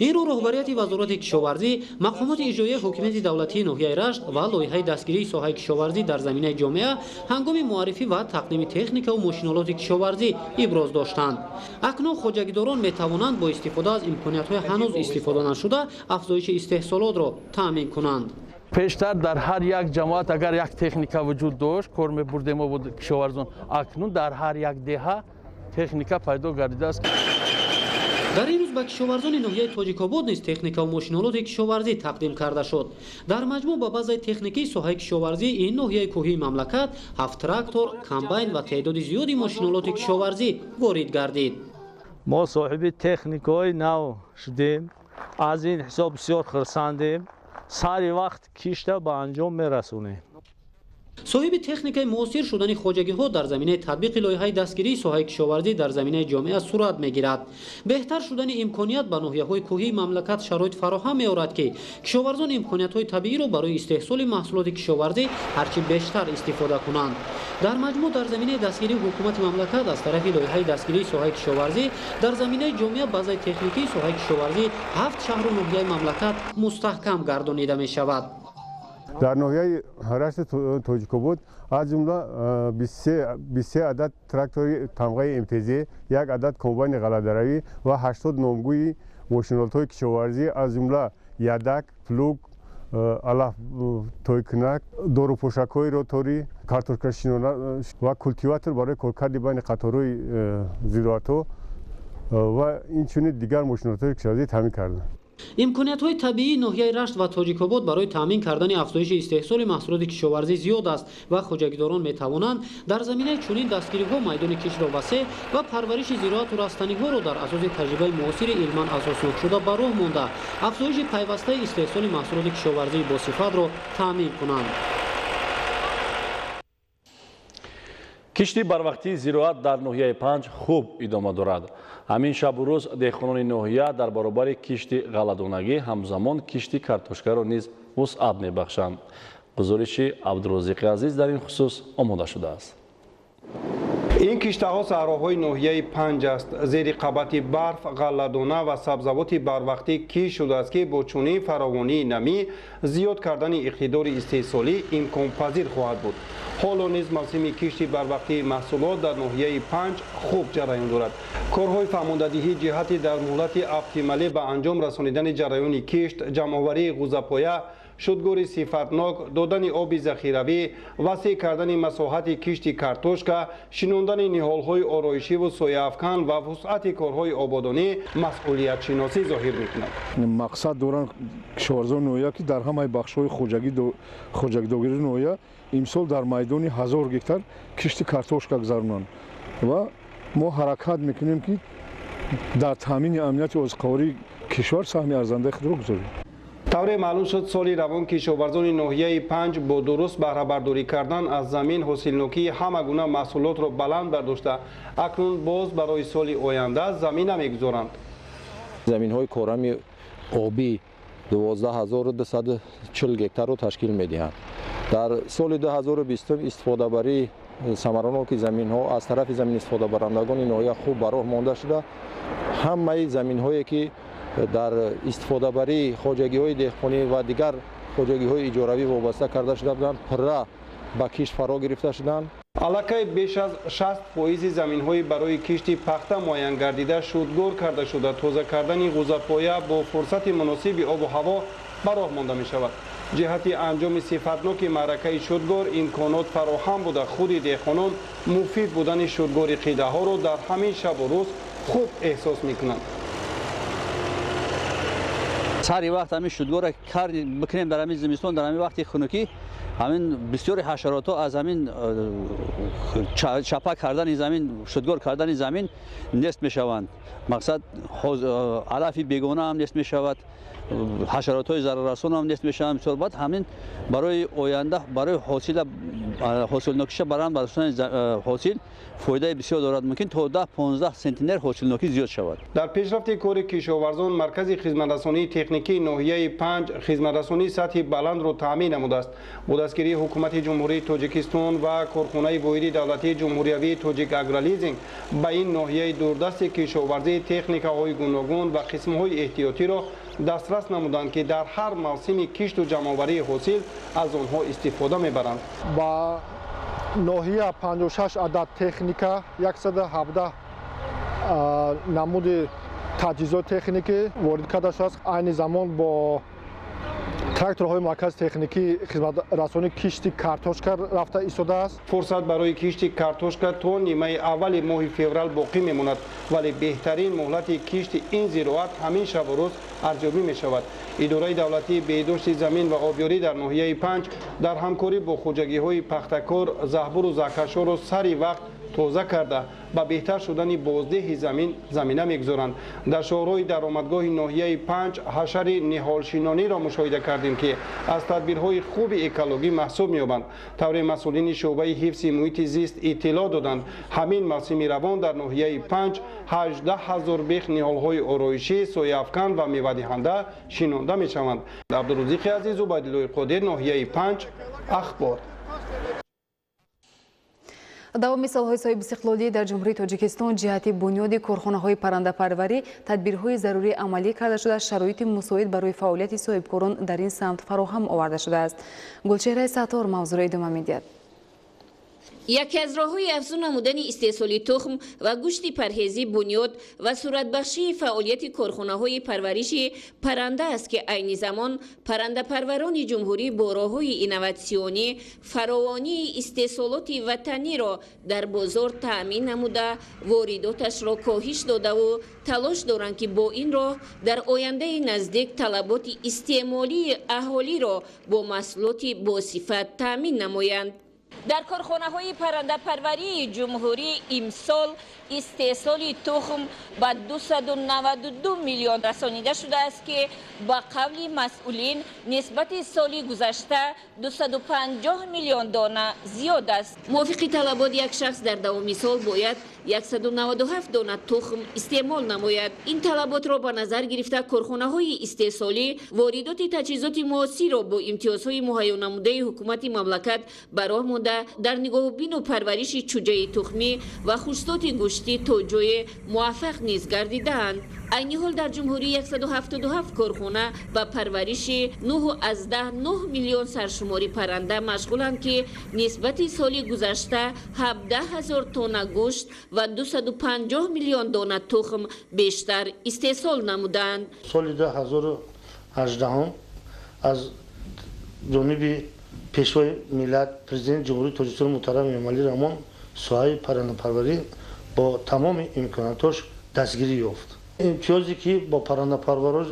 инро роҳбарияти вазорати кишоварзӣ, мақомоти иҷроияи ҳокимияти давлатии ноҳияи Рашт ва лоиҳаи дастгирии соҳаи кишоварзӣ дар заминаи ҷомеа ҳангоми муаррифӣ ва тақдими техникаву мошинолоти кишоварзӣ иброз доштанд. акнун хоҷагидорон метавонанд бо истифода аз имкониятҳои ҳанӯз истифода нашуда афзоиши истеҳсолотро таъмин кунанд. пештар дар ҳар як ҷамоат агар як техника вуҷуд дошт, кор мебурдем мо кишоварзон. акнун дар ҳар як деҳа техника пайдо гардидааст. дар ин рӯз ба кишоварзони ноҳияи Тоҷикобод низ техникаву мошинолоти кишоварзӣ тақдим карда шуд. дар маҷмӯъ ба базаи техникии соҳаи кишоварзӣ ин ноҳияи кӯҳии мамлакат 7 трактор, комбайн ва теъдоди зиёди мошинолоти кишоварзӣ ворид гардид. мо соҳиби техникаҳои нав шудем. аз ин ҳисоб бисёр хурсандем. сари вақт кишта ба анҷом мерасонем. соҳиби техникаи муосир шудани хоҷагиҳо дар заминаи татбиқи лоиҳаи дастгирии соҳаи кишоварзӣ дар заминаи ҷомеа сурат мегирад. беҳтар шудани имконият ба ноҳияҳои кӯҳии мамлакат шароит фароҳам меорад ки кишоварзон имкониятҳои табииро барои истеҳсоли маҳсулоти кишоварзӣ ҳарчи бештар истифода кунанд. дар маҷмӯъ дар заминаи дастгирии ҳукумати мамлакат аз тарафи лоиҳаи дастгирии соҳаи кишоварзӣ дар заминаи ҷомеа базаи техникии соҳаи кишоварзӣ 7 шаҳру ноҳияи мамлакат мустаҳкам гардонида мешавад. дар ноҳияи Рашти Тоҷикобод аз ҷумла 23 адад трактори тамғаи МТЗ, як адад комбайни ғалладаравӣ ва 80 номгӯи мошинолотҳои кишоварзӣ аз ҷумла ядак, плуг, алафтойкунак, дорупошакҳои роторӣ, картошкашинона ва культиватор барои коркарди байни қаторҳои зироатҳо ва инчунин дигар мошинолотҳои кишоварзӣ таъмин карданд. имкониятҳои табиии ноҳияи Рашт ва Тоҷикобод барои таъмин кардани афзоиши истеҳсоли маҳсулоти кишоварзӣ зиёд аст ва хоҷагидорон метавонанд дар заминаи чунин дастгириҳо майдони киштро васеъ ва парвариши зироату растаниҳоро дар асоси таҷрибаи муосири илман асоснокшуда ба роҳ монда афзоиши пайвастаи истеҳсоли маҳсулоти кишоварзии босифатро таъмин кунанд. кишти барвақтии зироат дар ноҳияи Панҷ хуб идома дорад. ҳамин шабу рӯз деҳқонони ноҳия дар баробари кишти ғалладонагӣ ҳамзамон кишти картошкаро низ вусъат мебахшанд. гузориши Абдурозиқи Азиз дар ин хусус омода шудааст. این کشت‌ها صحراهای ناحیه 5 است. زیر قبط برف، غله‌دانه و سبزوات بروقتی کش شده است که با چنین فراوانی نمی زیاد کردن اقتدار استحصالی امکان پذیر خواهد بود. حالا نیز موسم کشت بروقتی محصولات در ناحیه 5 خوب جریان دارد. کارهای فرماندهی جهت در مهلت اپتیمالی به انجام رسانیدن جریان کشت، جمع‌آوری غوزه‌پایه، شدگوری صفتناک، دادن آب ذخیروی، وسیع کردن مساحت کشت کارتوشکا، شناندن نهال‌های آرایشی و سایه‌افکن و وسعت کارهای آبادانی مسئولیت شناسی ظاهر می‌کند. مقصد دارن کشاورزان نوحیه که در همه بخش‌های خوجکداگیری نوحیه امسال در میدان 1000 گکتار کشت کارتوشکا گذارونند و ما حرکت می‌کنیم که در تامین امنیت عضوکاری کشور سهم ارزنده خود را گذاریم. طور معلوم شد سالی روان کشاورزان ناحیه 5 با درست بهره برداری کردن از زمین حاصلناکی همه گونه محصولات را بلند برداشته اکنون باز برای سال آینده زمین نمیگذارند. زمین‌های کارم آبی 12240 گکتار را تشکیل می‌دهند. در سال 2020 استفاده بری ثمراناک زمین‌ها از طرف زمین استفاده برندگان ناحیه خوب به راه مانده شده. همه زمین‌هایی که در استفاده بری خواجگی‌های دهقانی و دیگر خواجگی‌های اجاروی وابسته کرده شده بودند پره به کشت فرا گرفته شدند. علاقه بیش از 60% زمین‌های برای کشت پخته معین گردیده شدگار کرده شده. تازه کردن غوزه‌پایه با فرصت مناسب آب و هوا به راه مانده می‌شود. جهت انجام صفتناک معرکه شدگار امکانات فراهم بوده. خود دهقانان مفید بودن شدگار قیده‌ها را در همین شب و روز خوب احساس می‌کنند. سری وقت همین شدگار کار بکنیم در همین زمستان، در همین وقت خنکی همین بسیاری حشرات ها از همین چپک کردن زمین، شدگار کردن زمین نست می شوند. مقصد علف بیگانه هم نست می شود، حشرات های ضرر رسان هم نست می شوند. بسیار بعد همین برای آینده، برای حاصل نکشه بران حاصل فایده بسیار دارد. ممکن تا 10-15 سانتی حاصل نوکی زیاد شود. در پیشرفت کار کشاورزان مرکز خدمترسانی تکنیکی ناحیه 5 خدمترسانی سطح بلند را تامین نموده است. با دستگیری حکومت جمهوری تاجیکستان و کارخانه واحد دولتی جمهوری تاجیک اگرالیزینگ به این ناحیه دوردست کشاورزی تکنیک‌های گوناگون و قسم‌های احتیاطی را دسترس نمودند که در هر موسم کشت و جمع‌آوری حاصل از آنها استفاده می‌برند. با ناحیه 56 عدد تکنیکا 117 نمود تجهیزات تکنیکی وارد کرده شده است. عین زمان با تراکتورهای مرکز تکنیکی خدمت رسانی کشت کارتوشکا رفته ایستاده است. فرصت برای کشت کارتوشکا تا نیمه اول ماه فوریه باقی میماند، ولی بهترین مهلت کشت این زراعت همین شب و روز ارزیابی می شود. اداره دولتی بهداشت زمین و آبیاری در ناحیه 5 در همکاری با خواجگی‌های پختکار زهبور و زکشا را سری وقت تازه کرده با بهتر شدن بازده زمینه میگذارند. در شهرهای درآمدگاه ناحیه 5 حشر نهالشینانی را مشاهده کردیم که از تدبیرهای خوب اکولوژی محسوب می‌یابند. طور مسئولین شعبه حفظ محیط زیست اطلاع دادند همین موسم روان در ناحیه 5 18000 بیخ نهال‌های آرایشی، سایه‌افکن و میوه‌دهنده شینانده می‌شوند. عبدالرزاق عزیز و عبدالله قادر، ناحیه 5 اخبار. давоми солҳои соҳиб истиқлолӣ дар ҷумҳурии тоҷикистон ҷиҳати бунёди корхонаҳои паррандапарварӣ тадбирҳои зарурӣ амалӣ карда шуда шароити мусоид барои фаъолияти соҳибкорон дар ин самт фароҳам оварда шудааст. гулчеҳраи саттор мавзӯъро идома медиҳад. яке аз роҳҳои афзун намудани истеҳсоли тухм ва гӯшти парҳезӣ бунёд ва суратбахшии фаъолияти корхонаҳои парвариши парранда аст ки айни замон паррандапарварони ҷумҳурӣ бо роҳҳои инноватсионӣ фаровонии истеҳсолоти ватаниро дар бозор таъмин намуда воридоташро коҳиш додаву талош доранд ки бо ин роҳ дар ояндаи наздик талаботи истеъмолии аҳолиро бо маҳсулоти босифат таъмин намоянд. дар корхонаҳои паррандапарварии ҷумҳурӣ имсол истеҳсоли тухм ба 292 миллион расонида шудааст ки ба қавли масъулин нисбати соли гузашта 250 миллион дона зиёд аст. мувофиқи талабот як шахс дар давоми сол бояд 197 дона тухм истеъмол намояд. ин талаботро ба назар гирифта корхонаҳои истеҳсолӣ воридоти таҷҳизоти муосирро бо имтиёзҳои муҳайёнамудаи ҳукумати мамлакат ба роҳ монда شده در نگاهبین و پرورش چوجه تخمی و خشکسات گوشتی تا جای موفق نیز گردیدند. عین حال در جمهوری 177 کارخانه و پرورش 9 از 10 میلیون سرشماری پرنده مشغولند که نسبت سال گذشته 17,000 تن گوشت و 250 میلیون دانه تخم بیشتر استحصال نمودند. سال 2018 از جانب پیشوای ملت پرزیدنت جمهوری تاجیکستان محترم امامعلی رحمان ساحه پرنده پروری با تمام امکاناتش دستگیری یافت. امتیازی که با پرنده پرورش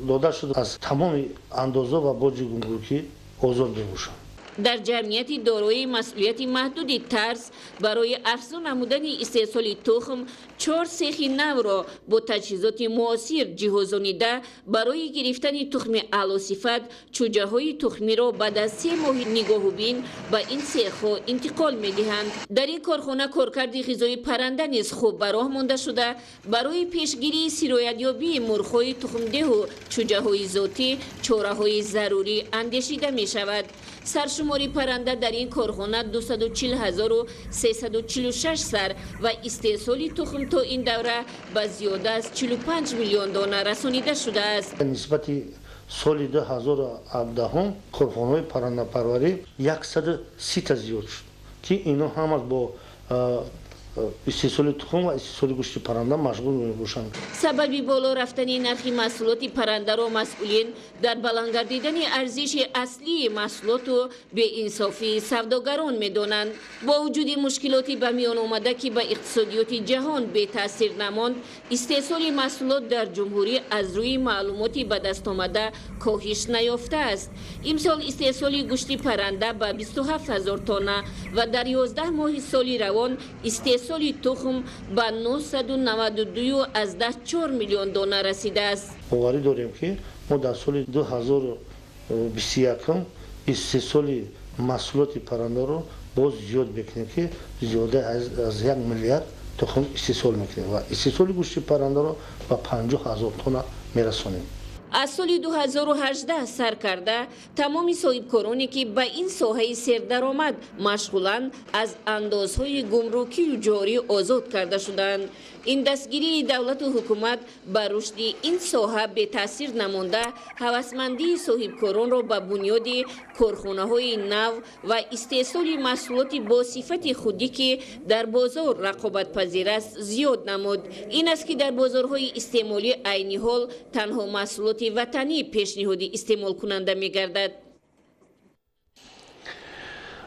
داده شده از تمام اندازه و باج گمرکی آزاد باشند. در جمعیت دارای مسئولیت محدود ترس برای افزون نمودن استحصال تخم 4 سیخ نو را با تجهیزات معاصر جهازانیده برای گرفتن تخم اعلی صفت چوجه های تخمی را بعد از 3 ماه نگاهبین به این سیخ ها انتقال می دهند. در این کارخانه کارکرد غذای پرنده نیز خوب به راه مانده شده. برای پیشگیری سرایت‌یابی مرغ‌های تخمده و چوجه های ذاتی چاره های ضروری اندیشیده می شود. سرشماری پرنده در این کارخانه 240,346 سر و استحصال تخم تا این دوره به زیاده از 45 میلیون دانه رسانیده شده است. نسبت سال 2017 کارخانه‌های پرنده پروری 130 تا زیاد شد که اینا هم با استحصال تخم و استحصال گوشت پرنده مشغول می باشند. سبب بالا رفتن نرخ محصولات پرنده را مسئولین در بلند گردیدن ارزش اصلی محصولات و به انصافی سوداگران می دانند. با وجود مشکلاتی به میان آمده که به اقتصادیات جهان به تاثیر نماند، استحصال محصولات در جمهوری از روی معلوماتی به دست آمده کاهش نیافته است. امسال استحصال گوشت پرنده به 27,000 تن و در 11 ماه سال روان استحصال تخم به 992 از 4 میلیون دانه رسیده است. باوری داریم که ما در سال 2021 استحصال محصولات پرنده رو باز زیاد بکنیم که زیاده از 1 میلیارد تخم استحصال میکنیم و استحصال گوشت پرنده رو به 50,000 تن میرسونیم. از سال 2018 سر کرده تمام صاحبکارانی که به این ساحه سردرآمد مشغولند از اندازهای گمرکی جاری آزاد کرده شدند. این دستگیری دولت و حکومت بر رشد این ساحه به تاثیر نمانده هوسمندی صاحبکاران را به بنیاد کارخانه‌های نو و استحصال محصولات با صفت خودی که در بازار رقابت پذیر است زیاد نمود. این است که در بازارهای استعمالی عین حال تنها محصولات وطنی پیشنهادی استعمال کننده می گردد.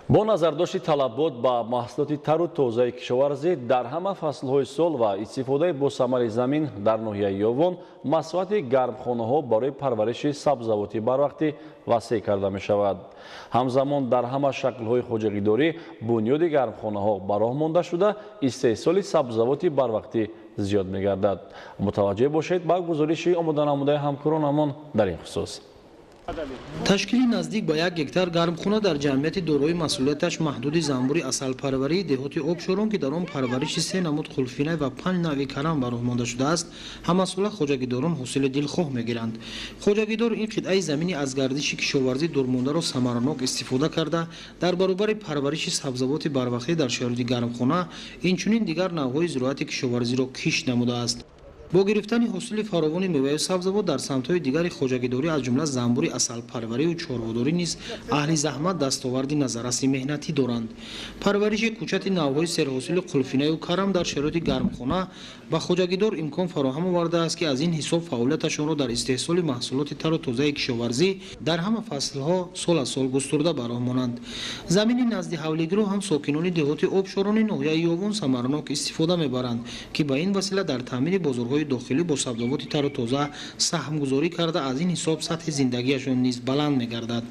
با نظرداشتی طلبات با محصولات تر و تازه کشاورزی در همه فصلهای سال و استفاده با ثمر زمین در ناحیه یاون مساحت گرمخانه‌ها برای پرورش سبزیجات بروقتی وسیع کرده می شود. همزمان در همه شکل‌های خودجگیداری بنیاد گرمخانه‌ها به راه مانده شده استحصال سبزیجات بروقتی زیاد می گردد. متوجه باشید با گزارش آماده نموده همکارانمان در این خصوص. تشکیل نزدیک به 1 هکتار گرمخانه در جمعیت دارای مسئولیتش محدود زنبور اصل پروری دهات آبشاران که در آن پرورش 3 نمود خلفینه و 5 نوع کرم به راه مانده شده است، هم‌مسئول خواجگیداران حاصل دلخواه می‌گیرند. خواجگیدار این قطعه زمینی از گردش کشاورزی دورمانده را ثمرناک استفاده کرده در برابر پرورش سبزیجات بروقتی در شرایط گرمخانه، اینچنین دیگر نوع‌های زراعت کشاورزی را کشت نموده است. با گرفتن حاصل فراوان میوه و سبزیجات در سمت‌های دیگر خواجگیداری از جمله زنبور اصل پروری و چاره‌داری نیز اهل زحمت دستاوردی نظررسی مهنتی دارند. پرورش کوچک نوع‌های سرحاصل قلفینه و کرم در شرایط گرمخانه به خواجگیدار امکان فراهم آورده است که از این حساب فعالیتشان را در استحصال محصولات تر و تازه کشاورزی در همه فصل‌ها سال از سال گسترده به راه مانند. زمین نزد حولگی را هم ساکنان دهات آبشاران ناحیه یاون ثمرناک استفاده می‌برند که به این وسیله در تامین بازارهای داخلی با سبزیجات تر و تازه سهم گذاری کرده از این حساب سطح زندگیشان نیز بلند می‌گردد.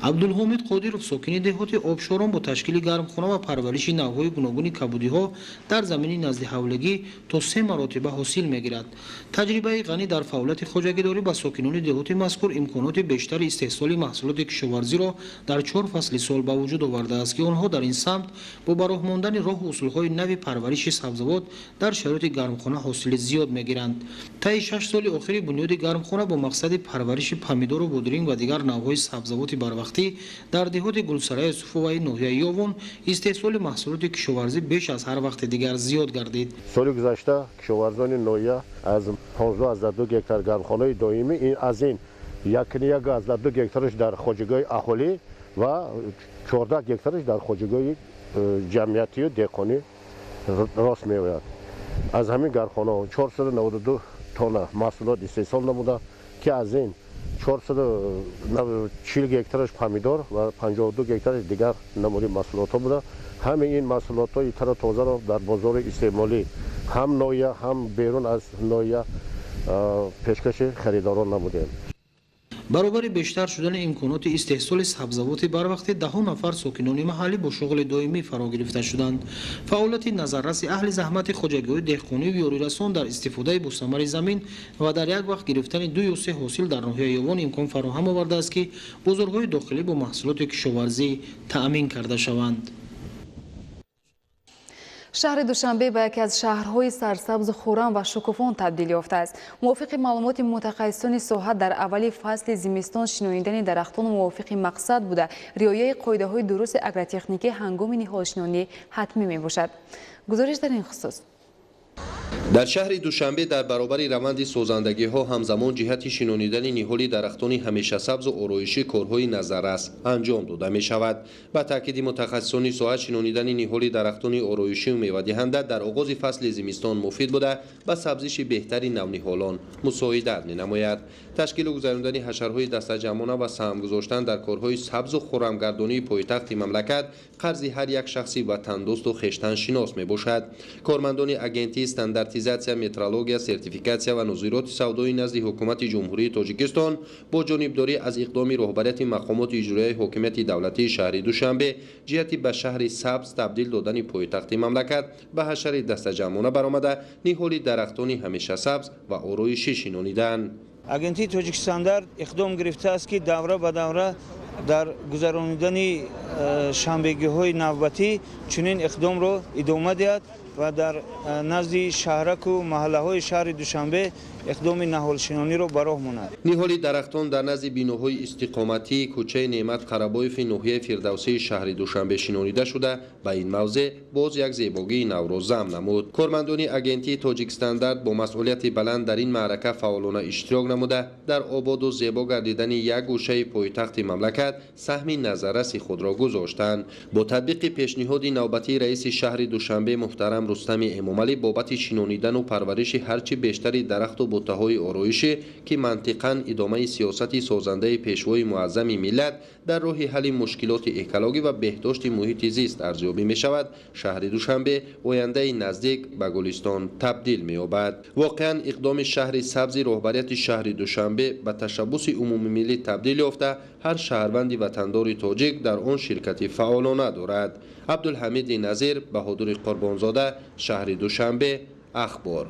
عبدالحمید قادرов ساکن دهات آبشاران با تشکیل گرمخانه و پرورش نوع‌های گوناگون کبودی‌ها در زمین نزد حولگی تا 3 مراتب حاصل می‌گیرد. تجربه غنی در فعالیت خواجگیداری با ساکنان دهات مذکور امکانات بیشتر استحصال محصولات کشاورزی را در 4 فصل سال به وجود آورده است که آنها در این سمت با به راه ماندن راه و اصول‌های نو پرورش سبزیجات در شرایط گرمخانه حاصل زیاد мегиранд. таи 6 соли охири бунёди гармхона бо мақсади парвариши помидору бодиринг ва дигар навъҳои сабзавоти барвақтӣ дар деҳоти гулсараи суфоваи ноҳияи ёвон истеҳсоли маҳсулоти кишоварзӣ беш аз ҳар вақти дигар зиёд гардид. соли гузашта кишоварзони ноҳия аз 15-12 гектар гармхонаи доимӣ аз ин 1-12 гектараш дар хоҷагои аҳолӣ ва 14 гектараш дар хоҷагои ҷамъиятию деҳқонӣ рост меояд. аз ҳамин гармхонаҳо 492 тонна маҳсулот истеҳсол намуда ки аз ин 440 гектараш помидор ва 52 гектараш дигар намуди маҳсулотҳо буда. ҳамин ин маҳсулотҳои таро тозаро дар бозори истеъмолӣ ҳам ноҳия ҳам берун аз ноҳия пешкаши харидорон намудем. баробари бештар шудани имконоти истеҳсоли сабзавоти барвақти даҳу нафар сокинони маҳаллӣ бо шуғли доимӣ фаро гирифта шуданд. фаъолияти назарраси аҳли заҳмати хоҷагиҳои деҳқониву ёрирасон дар истифодаи босамари замин ва дар як вақт гирифтани 2 ё 3 ҳосил дар ноҳияи ёвон имкон фароҳам овардааст ки бозорҳои дохилӣ бо маҳсулоти кишоварзӣ таъмин карда шаванд. шаҳри душанбе ба яке аз шаҳрҳои сарсабзу хуррам ва шукуфон табдил ёфтааст. мувофиқи маълумоти мутахассисони соҳа дар аввали фасли зимистон шинонидани дарахтон мувофиқи мақсад буда риояи қоидаҳои дурусти агротехникӣ ҳангоми ниҳолшинонӣ ҳатмӣ мебошад. гузориш дар ин хусус. дар шаҳри душанбе дар баробари раванди созандагиҳо ҳамзамон ҷиҳати шинонидани ниҳоли дарахтони ҳамешасабзу ороишӣ корҳои назаррас анҷом дода мешавад. ба таъкиди мутахассисони соҳа шинонидани ниҳоли дарахтони ороишию мевадиҳанда дар оғози фасли зимистон муфид буда ба сабзиши беҳтари навниҳолон мусоидат менамояд. ташкилу гузарондани ҳашарҳои дастаҷамона ва саҳм гузоштан дар корҳои сабзу хуррамгардонии пойтахти мамлакат қарзи ҳар як шахси ватандӯсту хештаншинос мебошад. кормандони агентии стандартизатсия, метрология, сертификатсия ва нозироти савдои назди ҳукумати ҷумҳурии Тоҷикистон бо ҷонибдорӣ аз иқдоми роҳбарияти мақомоти иҷроияи ҳокимияти давлатии шаҳри Душанбе ҷиҳати ба шаҳри сабз табдил додани пойтахти мамлакат ба ҳашари дастаҷамона баромада ниҳоли дарахтони ҳамешасабз ва ороишӣ шинониданд. агентии Тоҷикстандард иқдом гирифтааст ки давра ба давра дар гузарондани шанбегиҳои навбатӣ чунин иқдомро идома диҳад ва дар назди шаҳраку маҳаллаҳои шаҳри Душанбе иқдоми наҳолшинониро ба роҳ монад. ниҳоли дарахтон дар назди биноҳои истиқоматии кӯчаи Неъмат Қарабоеви ноҳияи Фирдавсии шаҳри Душанбе шинонида шуда ба ин мавзеъ боз як зебогии навро зам намуд. кормандони агентии Тоҷикстандард бо масъулияти баланд дар ин маърака фаъолона иштирок намуда дар ободу зебо гардидани як гӯшаи пойтахти мамлакат саҳми назарраси худро гузоштанд. бо татбиқи пешниҳоди навбатии раиси шаҳри Душанбе муҳтарам Рустами Эмомалӣ бобати шинонидану парвариши ҳарчи бештари дарахту бутаҳои ороишӣ ки мантиқан идомаи сиёсати созандаи пешвои муаззами миллат дар роҳи ҳалли мушкилоти экологӣ ва беҳдошти муҳити зист арзёбӣ мешавад, шаҳри Душанбе ояндаи наздик ба гулистон табдил меёбад. воқеан иқдоми шаҳри сабзи роҳбарияти шаҳри Душанбе ба ташаббуси умумимиллӣ табдил ёфта ҳар шаҳрванди ватандори тоҷик дар он ширкати фаъолона дорад. абдулҳамиди Назир, Баҳодури Қурбонзода, шаҳри Душанбе, Ахбор.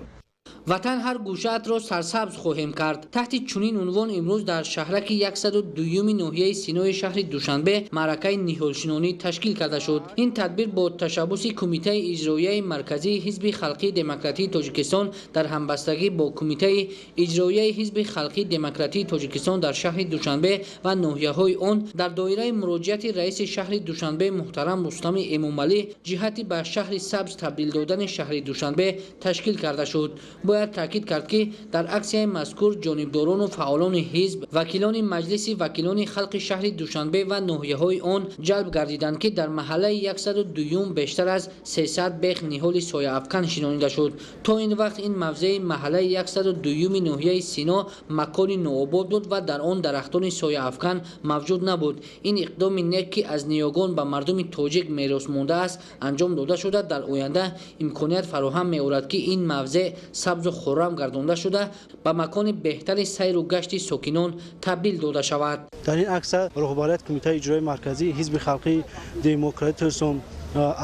ватан ҳар гӯшаатро сарсабз хоҳем кард. таҳти чунин унвон имрӯз дар шаҳраки 102-юми ноҳияи Синои шаҳри Душанбе маъракаи ниҳолшинонӣ ташкил карда шуд. ин тадбир бо ташаббуси Кумитаи иҷроияи марказии Ҳизби Халқии Демократии Тоҷикистон дар ҳамбастагӣ бо Кумитаи иҷроияи Ҳизби Халқии Демократии Тоҷикистон дар шаҳри Душанбе ва ноҳияҳои он дар доираи муроҷиати раиси шаҳри Душанбе муҳтарам Рустами Эмомалӣ ҷиҳати ба шаҳри сабз табдил додани шаҳри Душанбе ташкил карда шуд. бояд таъкид кард ки дар аксияи мазкур ҷонибдорону фаъолони ҳизб, вакилони маҷлиси вакилони халқи шаҳри Душанбе ва ноҳияҳои он ҷалб гардиданд ки дар маҳаллаи 102-юм бештар аз 300 бех ниҳоли сояафкан шинонида шуд. то ин вақт ин мавзеи маҳаллаи 102-юми ноҳияи Сино макони нообод буд ва дар он дарахтони сояафкан мавҷуд набуд. ин иқдоми нек ки аз ниёгон ба мардуми тоҷик мерос мондааст анҷом дода шуда дар оянда имконият фароҳам меорад ки ин мавзеъ сабзу хуррам гардонда шуда ба макони беҳтари сайру гашти сокинон табдил дода шавад. дар ин акса роҳбарияти Кумитаи иҷроияи марказии Ҳизби Халқии Демократии Тоҷикистон,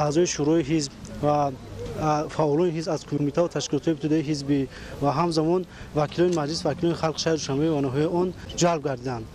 аъзои шӯрои ҳизб ва фаъолони ҳизб аз кумитаҳо ташкилотҳои ибтидоии ҳизбӣ ва ҳамзамон вакилони маҷлис вакилони халқи шаҳри Душанбе ва ноҳияи он ҷалб гардиданд.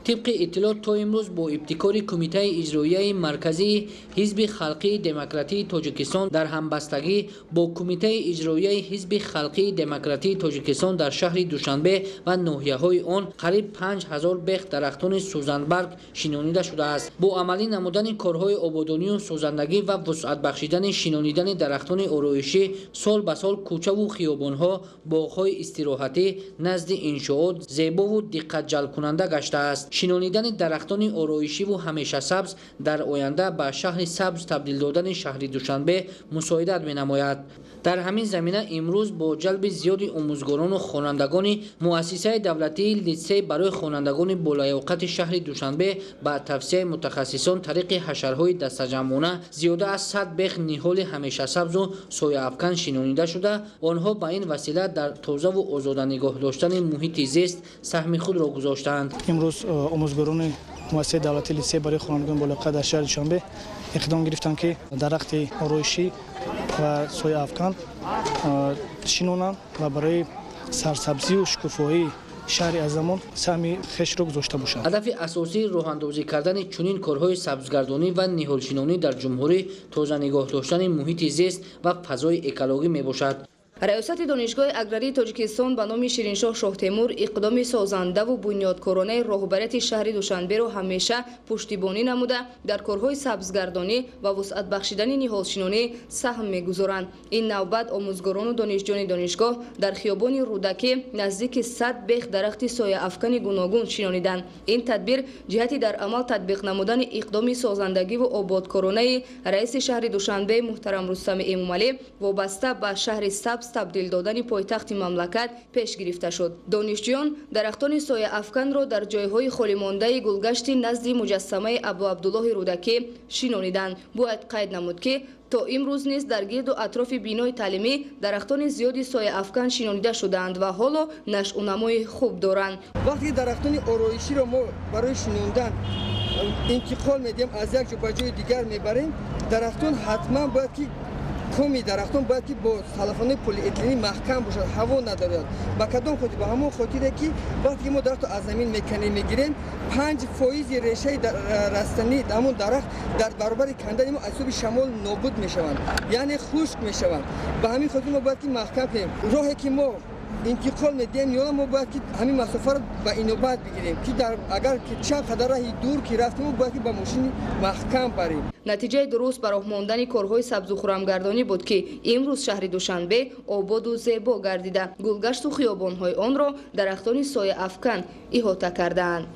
طبق اطلاعات تا امروز با ابتکار کمیته اجرایی مرکزی حزب خلقی دموکراتی تاجیکستان در همبستگی با کمیته اجرایی حزب خلقی دموکراتی تاجیکستان در شهر دوشنبه و ناحیه‌های آن قریب 5000 بیخ درختان سوزنبرگ شینانیده شده است. با عملی نمودن کارهای آبادانی و سوزندگی و وسعت بخشیدن شینانیدن درختان آرایشی، سال به سال کوچه و خیابان‌ها، باغ‌های استراحتی نزد انشاءات زیبا و دقت جلب کننده گشته است. شینانیدن درختان آرایشی و همیشه سبز در آینده به شهر سبز تبدیل دادن شهر دوشنبه مساعدت می‌نماید. در همین زمینه امروز با جلب زیاد آموزگاران و خوانندگان مؤسسه دولتی لیسه برای خوانندگان بالایوقت شهر دوشنبه با توصیه متخصصان طریق حشرهای دسته‌جمعانه زیاده از 100 بیخ نهال همیشه سبز و سایه افکن شینانیده شده. آنها به این وسیله در تازه و آزاده نگاه داشتن محیط زیست سهم خود را گذاشتند. امروز آموزگاران مؤسسه دولتی لیسه برای خوانندگان بالایوقت در شهر دوشنبه اقدام گرفتند که درخت آرایشی و سایه افکن شینانند و برای سرسبزی و شکوفایی شهر از زمان سهمی خویش را گذاشته باشند. هدف اساسی راه اندازی کردن چنین کارهای سبزگردانی و نهالشینانی در جمهوری تازه نگاه داشتن محیط زیست و فضای اکولوژی میباشد. ریاست دانشگاه اگراری تاجیکستان به نام شیرینشاه شاه تیمور اقدام سازنده و بنیادکارانه راهبریت شهر دوشنبه را همیشه پشتیبانی نموده در کارهای سبزگردانی و وسعت بخشیدن نهالشینانی سهم میگذارند. این نوبت آموزگاران و دانشجویان دانشگاه در خیابان رودکی نزدیک 100 بیخ درخت سایه افکن گوناگون شینانیدند. این تدبیر جهتی در عمل تطبیق نمودن اقدام سازندگی و آبادکارانه رئیس شهر دوشنبه محترم رستم امامعلی وابسته به شهر سبز تبدیل دادن پایتخت مملکت پیش گرفته شد. دانشجویان درختان سایه افکن را در جایهای خالی مانده گلگشت نزد مجسمه ابو عبدالله رودکی شینانیدند. باید قید نمود که تا امروز نیز در گرد و اطراف بینای تعلیمی درختان زیادی سایه افکن شینانیده شدند و حالا نشأ و نمای خوب دارند. وقتی درختان آرایشی را ما برای شیناندن انتقال میدیم از یک جا به جای دیگر میبریم، درختان حتما باید که کمی درختان باید که با سلفان پلی اتلینی محکم باشد، هوا ندارد. با کدام خاطر؟ به همون خاطره که وقتی ما درخت از زمین میکنیم میگیریم 5% ریشه رستنی همون درخت در برابر کندن ما اصوب شمال نابود میشوند، یعنی خشک میشوند. به همین خاطر ما باید که محکم کنیم. راهی که ما انتقال میدیم یا ما باید که همین مسافت رو به اینوبت بگیریم که اگر که چند قدر راهی دور که رفتیم باید که با ماشین محکم بریم. نتیجه درست به راه ماندن کارهای سبز و خرمگردانی بود که امروز شهر دوشنبه آباد و زیبا گردیده. گلگشت و خیابان‌های آن را درختان سایه افکن احاطه کردند.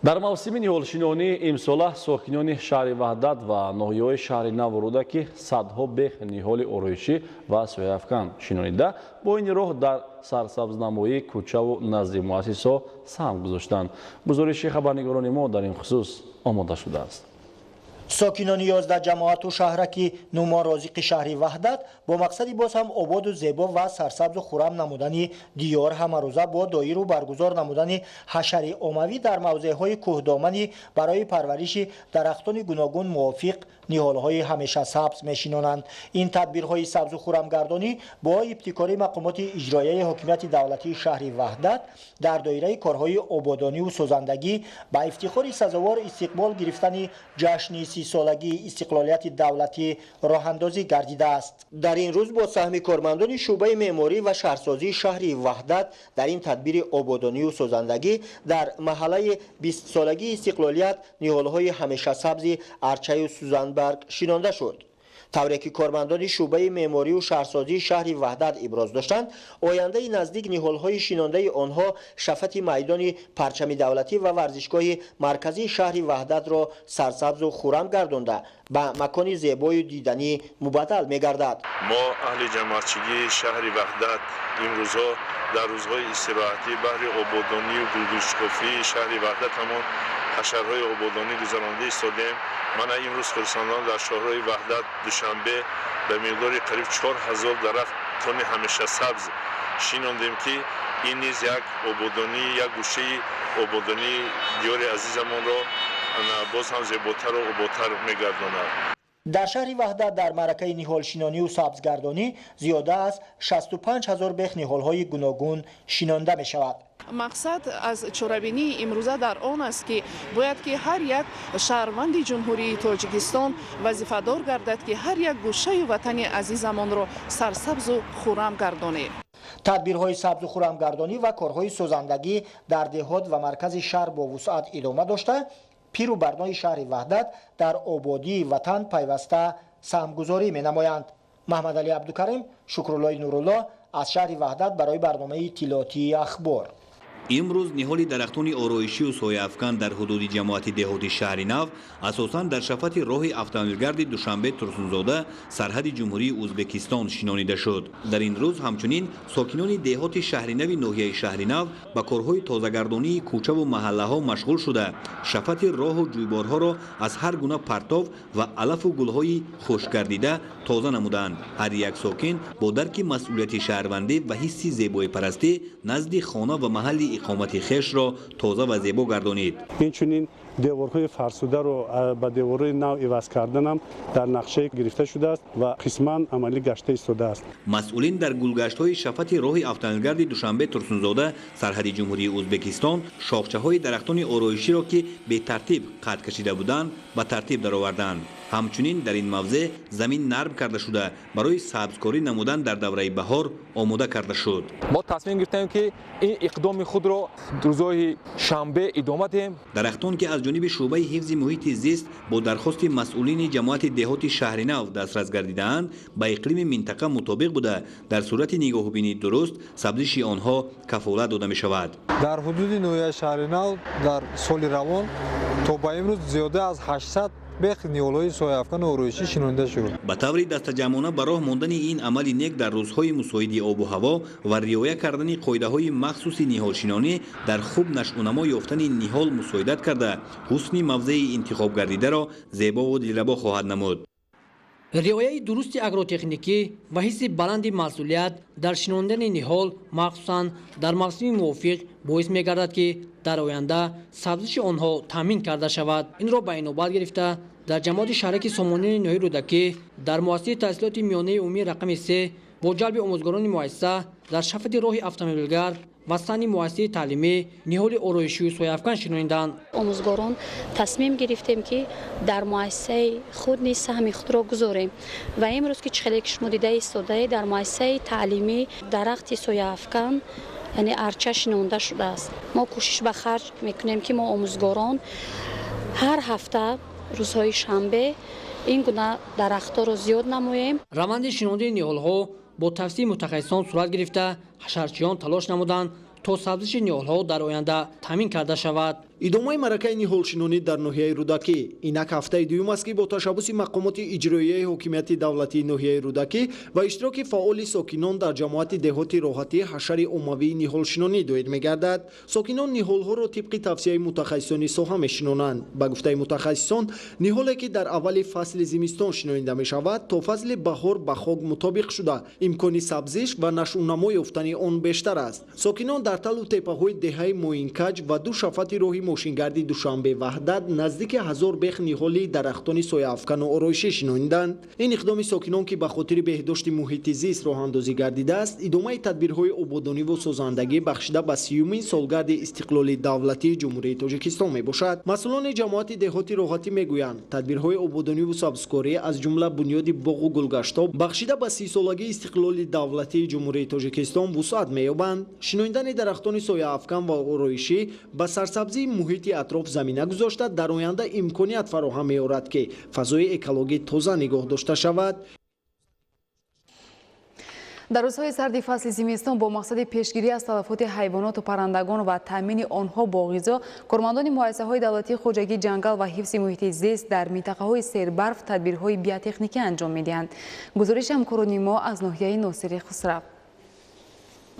در موسم نهالشینانی امساله ساکنان شهر وحدت و ناحیه‌های شهر نو رودکی صدها بیخ نهال آرایشی و سایه افکن شینانیده با این راه در سرسبزنمایی کوچه و نزد مؤسسات سهم گذاشتند. گزارش خبرنگاران ما در این خصوص آماده شده است. ساکنان 11 جماعت و شهرکی نوما رازق شهر وحدت با مقصدی باز هم آباد و زیبا و سرسبز و خرم نمودن دیار همروزه با دایر و برگزار نمودن حشره عموی در موضعهای کوهدامنی برای پرورش درختان گوناگون موافق نهالهای همیشه سبز میشینانند. این تدبیرهای سبز و خرمگردانی با ابتکار مقامات اجرایی حکومت دولتی شهر وحدت در دایره کارهای آبادانی و سازندگی با افتخار سزاوار استقبال گرفتن جشن 30 سالگی استقلالیت دولتی راه اندازی گردیده است. در این روز با سهم کارمندان شعبه معماری و شهرسازی شهر وحدت در این تدبیر آبادانی و سازندگی در محله 20 سالگی استقلالیت نهالهای همیشه سبز ارچه و سوزنبرگ شینانده شد. طوری که کارمندان شعبه معماری و شهرسازی شهر وحدت ابراز داشتند، آینده نزدیک نهالهای شینانده آنها شفت میدان پرچم دولتی و ورزشگاه مرکزی شهر وحدت را سرسبز و خرم گردانده به مکان زیبای دیدنی مبدل می‌گردد. ما اهل جماعتچگی شهر وحدت این روزها در روزهای استراحتی بهر آبادانی و گلگشتکافی شهر وحدت همان حشرهای آبادانی گذرانده ایستادیم. من امروز خرسندان در شهرهای وحدت دوشنبه به مقدار قریب 4000 درخت تن همیشه سبز شیناندیم که این نیز یک آبادانی، یک گوشه آبادانی دیار عزیزمان را باز هم زیباتر و آبادتر می‌گرداند. در شهر وحدت در معرکه نهالشینانی و سبزگردانی زیاده از 65,000 بیخ نهال‌های گوناگون شینانده می شود. مقصد از چورابینی امروزه در آن است که باید که هر یک شهروند جمهوری تاجیکستان وظیفه‌دار گردد که هر یک گوشه وطن عزیزمان را سرسبز و خرم گرداند. تدبیرهای سبز و خرمگردانی و کارهای سازندگی در دهات و مرکز شهر با وسعت ادامه داشته، پیر و برنای شهر وحدت در آبادی وطن پیوسته سهمگذاری می نمایند. محمد علی عبدالکریم، شکرالله نورالله از شهر وحدت برای برنامه اطلاعاتی اخبار. امروز نهال درختان آرایشی و سایه افکن در حدود جماعت دهاتی شهر نو اساساً در شفت راه اتومبیلگرد دوشنبه ترسونزاده سرحد جمهوری ازبکستان شنانیده شد. در این روز همچنین ساکنان دهات شهر نو ناحیه شهر نو با کارهای تازه‌گردانی کوچه و محله ها مشغول شده شفت راه و جویبارها را از هر گونه پرتاب و علف و گلهای خشک گردیده تازه نمودند. هر یک ساکن با درک مسئولیت شهروندی و حس زیبایی پرستی نزد خانه و محل اقامت خیش را تازه و زیبا گردانید. اینچنین دیوارهای فرسوده رو با دیوارهای نو عوض کردن هم در نقشه گرفته شده است و قسما عملی گشته ایستاده است. مسئولین در گلگشت‌های شفت راه اتومبیلگرد دوشنبه ترسونزاده سرحد جمهوری ازبکستان شاخچه‌های درختان آرایشی را که به ترتیب قطع کشیده بودند به ترتیب درآوردند. همچنین در این موضع زمین نرم کرده شده برای سبزکاری نمودن در دوره بهار آماده کرده شد. ما تصمیم گرفتیم که این اقدام خود را روزهای شنبه ادامه دهیم. درختان که از جانب شعبه حفظ محیط زیست با درخواست مسئولین جماعت دهات شهر نو دسترس گردیده‌اند با اقلیم منطقه مطابق بوده در صورت نگاهبینی درست سبزش آنها کفالت داده می شود. در حدود نوحه شهر نو در سال روان تا به امروز زیاده از 800 بیخ نیال‌های سایه افکن آرایشی شنونده شد. به طور دستجمعانه به راه ماندن این عمل نیک در روزهای مساعد آب و هوا و رعایت کردن قاعده‌های مخصوص نهالشینانی در خوب نشأونما یافتن نهال مساعدت کرده حسن موضع انتخاب گردیده را زیبا و دلربا خواهد نمود. رعایت درست اگروتکنیکی و حس بلند مسئولیت در شناندن نهال مخصوصاً در موسم موافق باعث می‌گردد که در آینده سبزش آنها تامین کرده شود. این را به نوبت گرفته در جماعت شهرک سامانیان نوحه رودکی در مؤسسه تحصیلات میانه عمومی رقم 3 با جلب آموزگاران مؤسسه در شفت راه اتومبیلگرد و سن مؤسسه تعلیمی نهال آرایشی و سایه افکن شنیدند. آموزگاران تصمیم گرفتیم که در مؤسسه خود نیز سهم خود را گذاریم و امروز که چخلک شما دیده ایستاده در مؤسسه تعلیمی درخت سایه افکن یعنی ارچه شنونده شده است. ما کوشش به خرج میکنیم که ما آموزگاران هر هفته روزهای شنبه این گونه درخت‌ها را زیاد نماییم. روند شنونده نهال‌ها با توصیه متخصصان صورت گرفته حشرچیان تلاش نمودند تا سبزش نهال‌ها در آینده تامین کرده شود. ادامه معرکه نهالشینانی در ناحیه رودکی اینک هفته دوم است که با تشبث مقامات اجرایی حکومت دولتی ناحیه رودکی و اشتراک فعال ساکنان در جماعت دهات راحتی حشر عمومی نهالشینانی دایر می‌گردد. ساکنان نهال‌ها را طبق توصیه متخصصان ساحه می‌شناسند. به گفته متخصصان نهالی که در اول فصل زمستان شنونده می‌شود تا فصل بهار به خاک مطابق شده امکان سبزش و نشأونما یافتن آن بیشتر است. ساکنان در تل و تپه‌های دهه موینکج و دو شفت راه ماشینگردی دوشنبه وحدت نزدیک 1000 بیخ نهال درختان سایه افکن و آرایشی شناندند. این اقدام ساکنان که به خاطر بهداشت محیط زیست راه اندازی گردیده است ادامه تدبیرهای آبادانی و سازندگی بخشیده به 30مین سالگرد استقلال دولتی جمهوری تاجیکستان میباشد. مسئولان جماعت دهات راحتی میگویند تدبیرهای آبادانی و سبزکاری از جمله بنیاد باغ و گلگشت‌ها بخشیده به 30 سالگی استقلال دولتی جمهوری تاجیکستان وسعت مییابند. شناندن درختان سایه افکن و آرایشی به سرسبزی محیط اطراف زمینه گذاشته در آینده امکانیت فراهم می‌آورد که فضای اکولوژی تازه نگاه داشته شود. در روزهای سرد فصل زمستان با مقصد پیشگیری از تلفات حیوانات و پرندگان و تامین آنها با غذا کارمندان مؤسسه‌های دولتی خوجگی جنگل و حفظ محیط زیست در منطقه‌های سیربرف تدبیرهای بیوتکنیکی انجام می‌دهند. گزارش همکاران ما از ناحیه ناصری خسرو.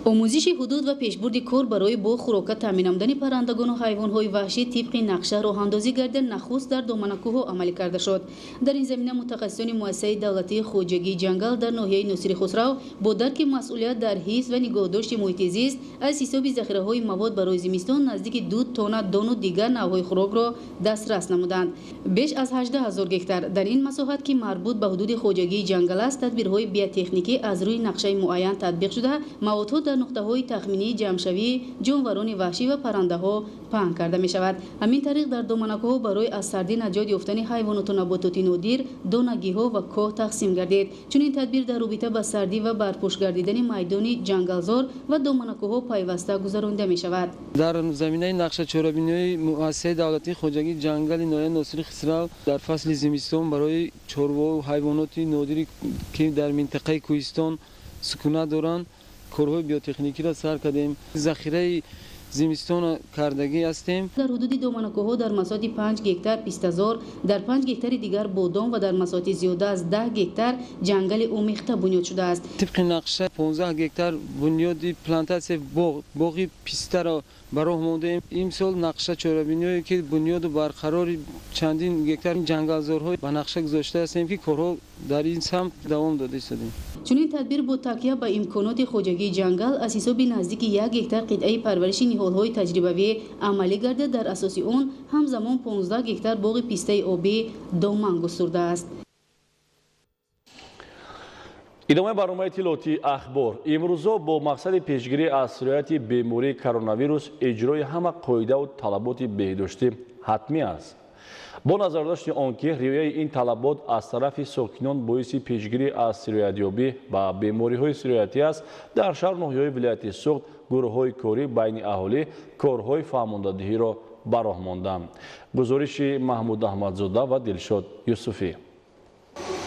омӯзиши ҳудуд ва пешбурди кор барои бо хӯрока таъмин намудани паррандагону ҳайвонҳои ваҳшӣ тибқи нақша роҳандозӣ гарда нахуст дар доманакӯҳо амалӣ карда шуд. дар ин замина мутахассисони муассисаи давлатии хоҷагии ҷангал дар ноҳияи Носири Хусрав бо дарки масъулият дар ҳифз ва нигоҳдошти муҳити зист аз ҳисоби захираҳои мавод барои зимистон наздики 2 тонна дону дигар навъҳои хӯрокро дастрас намуданд. беш аз 18 000 гектар дар ин масоҳат ки марбут ба ҳудуди хоҷагии ҷангал аст тадбирҳои биотехникӣ аз рӯи нақшаи муайян татбиқ шуда маводҳо дар нуқтаҳои тахминии ҷамъшавии ҷонварони ваҳшӣ ва паррандаҳо паҳн карда мешавад. ҳамин тариқ дар доманакӯҳо барои аз сардӣ наҷот ёфтани ҳайвоноту набототи нодир донагиҳо ва коҳ тақсим гардид. чунин тадбир дар робита ба сардӣ ва барпӯш гардидани майдони ҷангалзор ва доманакӯҳо пайваста гузаронида мешавад. дар заминаи нақшачорабиниҳои муассисаи давлатии хоҷагии ҷангали ноҳияи Носири Хисрав дар фасли зимистон барои чорвоу ҳайвоноти нодире ки дар минтақаи кӯҳистон сукунат доранд корҳои биотехникиро сар кардем. захираи зимистон кардагӣ ҳастем. дар ҳудуди доманакӯҳо дар масоҳати 5 гектар пистазор, дар 5 гектари дигар бодом ва дар масоҳати зиёда аз 10 гектар ҷангали омехта бунёд шудааст. тибқи нақша 15 гектар бунёди плантатсияи боғи пистаро ба роҳ мондаем. имсол нақша чорабиниҳое ки бунёду барқарори чандин гектар ҷангалзорҳо ба нақша гузошта ҳастем ки корҳо дар ин самт давом дода истодем. чунин тадбир бо такя ба имконоти хоҷагии ҷангал аз ҳисоби наздики 1 гектар қитъаи парвариши ниҳолҳои таҷрибавӣ амалӣ гарда дар асоси он ҳамзамон 15 гектар боғи пистаи обӣ доман густурдааст. идомаи барномаи иттилооти ахбор имрӯзо бо мақсади пешгирӣ аз сирояти бемории коронавирус иҷрои ҳама қоидаву талаботи беҳдоштӣ ҳатмӣ аст. бо назардошти он ки риояи ин талабот аз тарафи сокинон боиси пешгирӣ аз сироятёбӣ ба бемориҳои сироятӣ аст, дар шаҳру ноҳияҳои вилояти Суғд гурӯҳҳои корӣ байни аҳолӣ корҳои фаҳмондадиҳиро ба роҳ монданд. гузориши Маҳмуд Аҳмадзода ва Дилшод Юсуфӣ.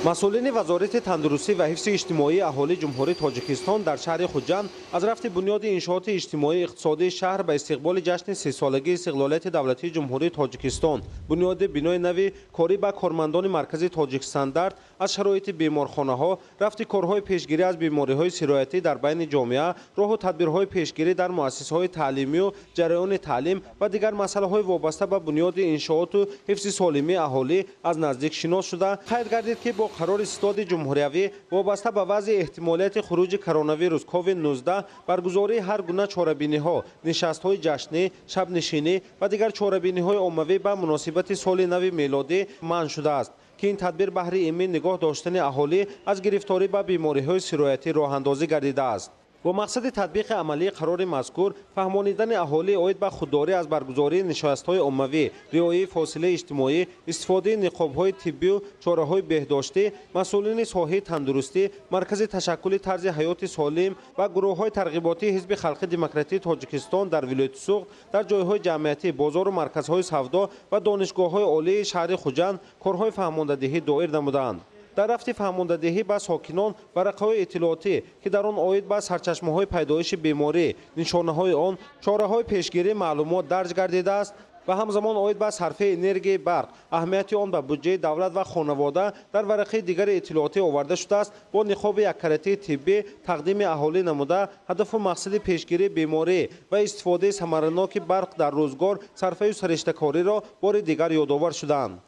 масъулини вазорати тандурустӣ ва ҳифзи иҷтимоии аҳолии ҷумҳурии Тоҷикистон дар шаҳри Хуҷанд аз рафти бунёди иншооти иҷтимоии иқтисодии шаҳр ба истиқболи ҷашни 30-солагии истиқлолияти давлатии ҷумҳурии Тоҷикистон, бунёди бинои нави корӣ ба кормандони маркази Тоҷикстандарт аз шароити беморхонаҳо, рафти корҳои пешгирӣ аз бемориҳои сироятӣ дар байни ҷомеа, роҳу тадбирҳои пешгирӣ дар муассисаҳои таълимию ҷараёни таълим ва дигар масъалаҳои вобаста ба бунёди иншооту ҳифзи солимии аҳолӣ аз наздик шинос шуда, қайд гардид ки бо қарори Ситоди ҷумҳуриявӣ вобаста ба вазъи эҳтимолияти хуруҷи коронавирус COVID-19 баргузории ҳар гуна чорабиниҳо, нишастҳои ҷашнӣ, шабнишинӣ ва дигар чорабиниҳои оммавӣ ба муносибати соли нави мелодӣ манъ шудааст ки ин тадбир баҳри имин нигоҳ доштани аҳолӣ аз гирифторӣ ба бемориҳои сироятӣ роҳандозӣ гардидааст. با مقصد تطبیق عملی قرار مذکور فهمانیدن اهالی عاید به خودداری از برگزاری نشست‌های عمومی، رعایت فاصله اجتماعی، استفاده نقاب‌های طبی و چاره‌های بهداشتی، مسئولین ساحه تندرستی، مرکز تشکل طرز حیات سالم و گروه‌های ترغیباتی حزب خلق دموکراتی تاجیکستان در ولایت سوغد در جای‌های جمعیتی، بازار و مرکزهای سودا و دانشگاه‌های عالی شهر خوجند کارهای فهماندهی دایر نمودند. در رفت فهماندهی به ساکنان ورقه‌های اطلاعاتی که در آن عاید به سرچشمه‌های پیدایش بیماری، نشانه‌های آن، چاره‌های پیشگیری معلومات درج گردیده است و همزمان عاید به صرف انرژی برق، اهمیت آن به بودجه دولت و خانواده در ورقه دیگر اطلاعاتی آورده شده است. با نخاب یککرتی طبی تقدیم اهالی نموده، هدف و مقصد پیشگیری بیماری و استفاده ثمرناک برق در روزگار صرفه و سرشته‌کاری را بار دیگر یادآور شدند.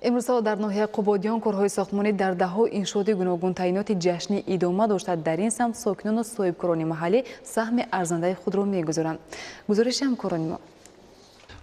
امروز در ناحیه قبادیان کارهای ساختمانی در ده‌ها انشاءات گوناگون تعیینات جشنی ادامه داشته. در این سمت ساکنان و صاحبکاران محلی سهم ارزنده خود را می‌گذارند. گزارش همکاران ما.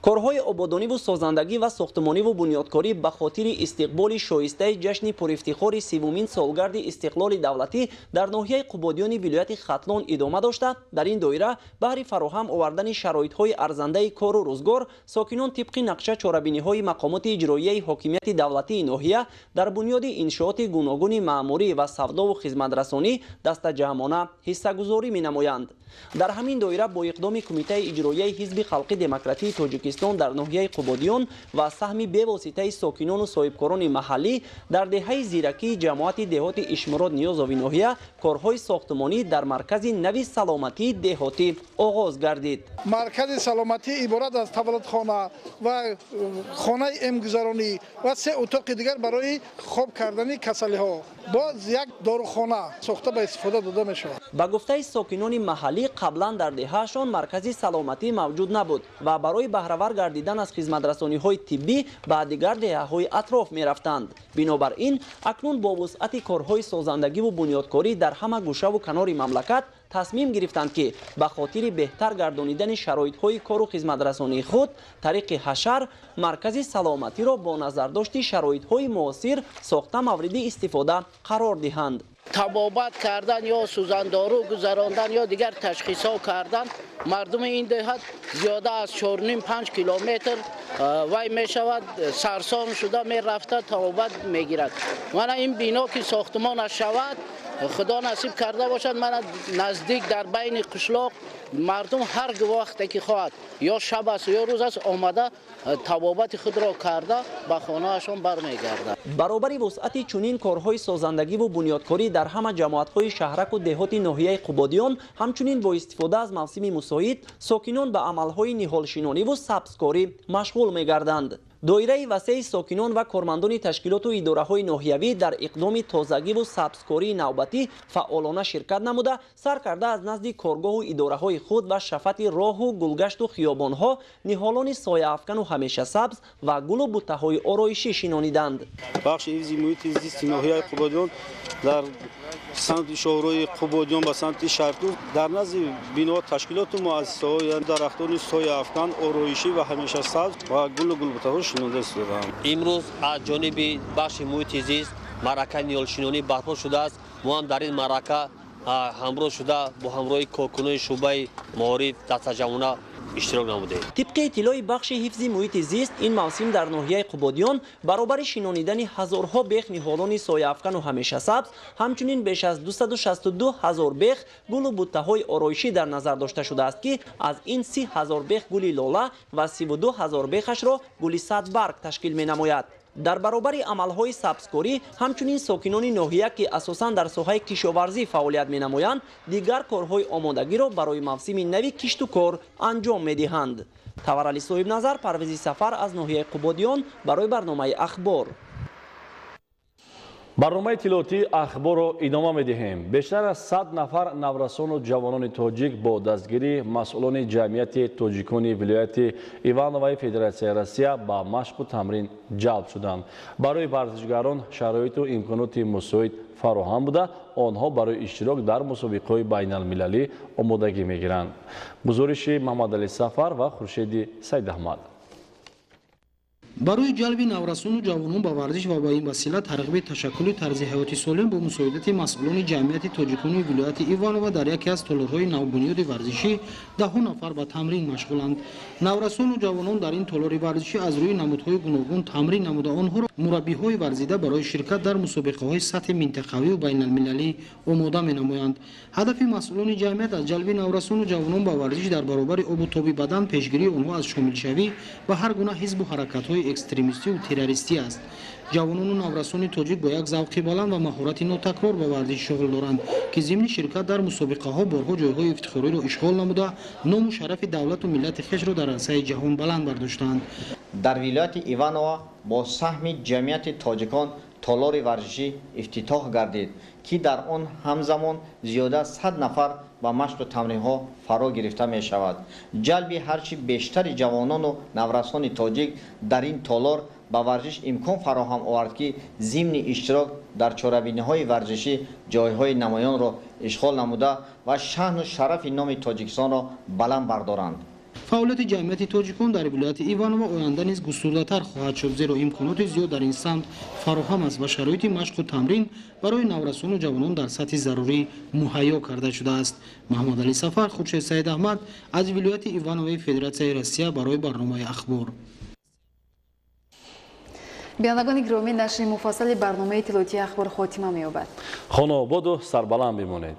کارهای آبادانی و سازندگی و ساختمانی و بنیادکاری به خاطر استقبال شایسته جشن پرافتخار سومین سالگرد استقلال دولتی در ناحیه قبادیان ولایت ختلان ادامه داشته. در این دایره بهر فراهم آوردن شرایط‌های ارزنده کار و روزگار، ساکنان طبق نقشه چاره‌بینی‌های مقامات اجرایی حاکمیت دولتی ناحیه در بنیاد انشاءات گوناگون معماری و سودا و خدمترسانی دست جمعانه حصه‌گذاری می‌نمایند. در همین دایره با اقدام کمیته اجرایی حزب خلق دموکراتی تاجیکستان тоҷикистон дар ноҳияи қубодиён ва саҳми бевоситаи сокинону соҳибкорони маҳаллӣ дар деҳаи зиракии ҷамоати деҳоти ишмурод ниёзови ноҳия корҳои сохтмонӣ дар маркази нави саломатии деҳотӣ оғоз гардид. маркази саломатӣ иборат аз таваллудхона ва хонаи эмгузаронӣ ва 3 утоқи дигар барои хоб кардани касалиҳо боз як дорухона сохта ба истифода дода мешавад. ба гуфтаи сокинони маҳаллӣ қаблан дар деҳаашон маркази саломатӣ мавҷуд набуд ва барои баҳравар гардидан аз хизматрасониҳои тиббӣ ба дигар деҳаҳои атроф мерафтанд. бинобар ин акнун бо вусъати корҳои созандагиву бунёдкорӣ дар ҳама гӯшаву канори мамлакат тасмим гирифтанд ки ба хотири беҳтар гардонидани шароитҳои кору хизматрасонии худ тариқи ҳашар маркази саломатиро бо назардошти шароитҳои муосир сохта мавриди истифода қарор диҳанд. табобат кардан ё сӯзандору гузарондан ё дигар ташхисҳо кардан мардуми ин деҳат зиёда аз 4.5-5 километр вай мешавад сарсон шуда мерафта табобат мегирад. мана ин бино ки сохтмонаш шавад худо насиб карда бошад мана наздик дар байни қишлоқ мардум ҳар вақте ки хоҳад ё шаб аст ё рӯз аст омада табобати худро карда ба хонаашон бармегардад. баробари вусъати чунин корҳои созандагиву бунёдкорӣ дар ҳама ҷамоатҳои шаҳраку деҳоти ноҳияи қубодиён ҳамчунин бо истифода аз мавсими мусоид сокинон ба амалҳои ниҳолшинониву сабзкорӣ машғул мегарданд. доираи васеи сокинон ва кормандони ташкилоту идораҳои ноҳиявӣ дар иқдоми тозагиву сабзкории навбатӣ фаъолона ширкат намуда сар карда аз назди коргоҳу идораҳои худ ва шафати роҳу гулгашту хиёбонҳо ниҳолони сояафкану ҳамешасабз ва гулу буттаҳои ороишӣ шинониданд. бахши ҳифзи муҳити зисти ноҳияи қубодиён дар самти шоҳрои қубодиён ба самти шарқу дар назди бино ташкилоту муассисаҳо яъне дарахтони сояафкан ороишӣ ва ҳамешасабз ва гулу гулбуттаҳо шинонда истоданд. имрӯз аз ҷониби бахши муҳити зист маъракаи ниҳолшинонӣ барпо шудааст. мо ҳам дар ин маърака ҳамроҳ шуда бо ҳамроҳи коркунони шуъбаи маориф дастаҷамона иштирок намудем. тибқи иттилои бахши ҳифзи муҳити зист ин мавсим дар ноҳияи қубодиён баробари шинонидани ҳазорҳо бех ниҳолони сояафкану ҳамешасабз ҳамчунин беш аз 262 000 бех гулу буттаҳои ороишӣ дар назар дошта шудааст ки аз ин 30 000 бех гули лола ва 32 000 бехашро гули садбарг ташкил менамояд. дар баробари амалҳои сабзкорӣ ҳамчунин сокинони ноҳия ки асосан дар соҳаи кишоварзӣ фаъолият менамоянд дигар корҳои омодагиро барои мавсими нави кишту кор анҷом медиҳанд. таварали соҳибназар, Парвези Сафар аз ноҳияи Қубодиён барои барномаи ахбор. барномаи иттилоотии ахборро идома медиҳем. бештар аз 100 нафар наврасону ҷавонони тоҷик бо дастгирии масъулони ҷамъияти тоҷикони вилояти Ивановаи Федератсияи Россия ба машқу тамрин ҷалб шуданд. барои варзишгарон шароиту имконоти мусоид фароҳам буда, онҳо барои иштирок дар мусобиқаҳои байналмилалӣ омодагӣ мегиранд. гузориши Маҳмадалӣ Сафар ва Хуршеди Сайдаҳмад. барои ҷалби наврасону ҷавонон ба варзиш ва ба ин васила тарғиби ташаккули тарзи ҳаёти солим бо мусоидати масъулони ҷамъияти тоҷикони вилояти Иванова дар яке аз толорҳои навбунёди варзишӣ даҳҳо нафар ба тамрин машғуланд. наврасону ҷавонон дар ин толори варзишӣ аз рӯи намудҳои гуногун тамрин намуда онҳоро мураббиҳои варзида барои ширкат дар мусобиқаҳои сатҳи минтақавию байналмилалӣ омода менамоянд. ҳадафи масъулони ҷамъият аз ҷалби наврасону ҷавонон ба варзиш дар баробари обутоби бадан пешгирии онҳо аз шомилшавӣ ба ҳар гуна ҳизбу ҳаракатҳои экстремистӣ ва террористӣ аст. ҷавонону наврасони тоҷик бо як завқи баланд ва маҳорати нотакрор ба варзиш шуғл доранд ки зимни ширкат дар мусобиқаҳо борҳо ҷойҳои ифтихориро ишғол намуда ному шарафи давлату миллати хешро дар арсаи ҷаҳон баланд бардоштаанд. дар вилояти Иванова бо саҳми ҷамъияти тоҷикон толори варзишӣ ифтитоҳ гардид ки дар он ҳамзамон зиёда 100 нафар ба машқу тамринҳо фаро гирифта мешавад. ҷалби ҳарчи бештари ҷавонону наврасони тоҷик дар ин толор ба варзиш имкон фароҳам овард ки зимни иштирок дар чорабиниҳои варзишӣ ҷойҳои намоёнро ишғол намуда ва шаъну шарафи номи Тоҷикистонро баланд бардоранд. фаъолияти ҷамъияти тоҷикон дар вилояти Иванова оянда низ густурдатар хоҳад шуд, зеро имконоти зиёд дар ин самт фароҳам аст ва шароити машқу тамрин барои наврасону ҷавонон дар сатҳи зарурӣ муҳайё карда шудааст. Маҳмадалӣ Сафар, Хуршед Сайдаҳмад аз вилояти Ивановаи Федератсияи Россия барои барномаи ахбор. бинандагони гиромӣ, нашри муфассали барномаи иттилоотии ахбор хотима меёбад. хонободу сарбаланд бимонед.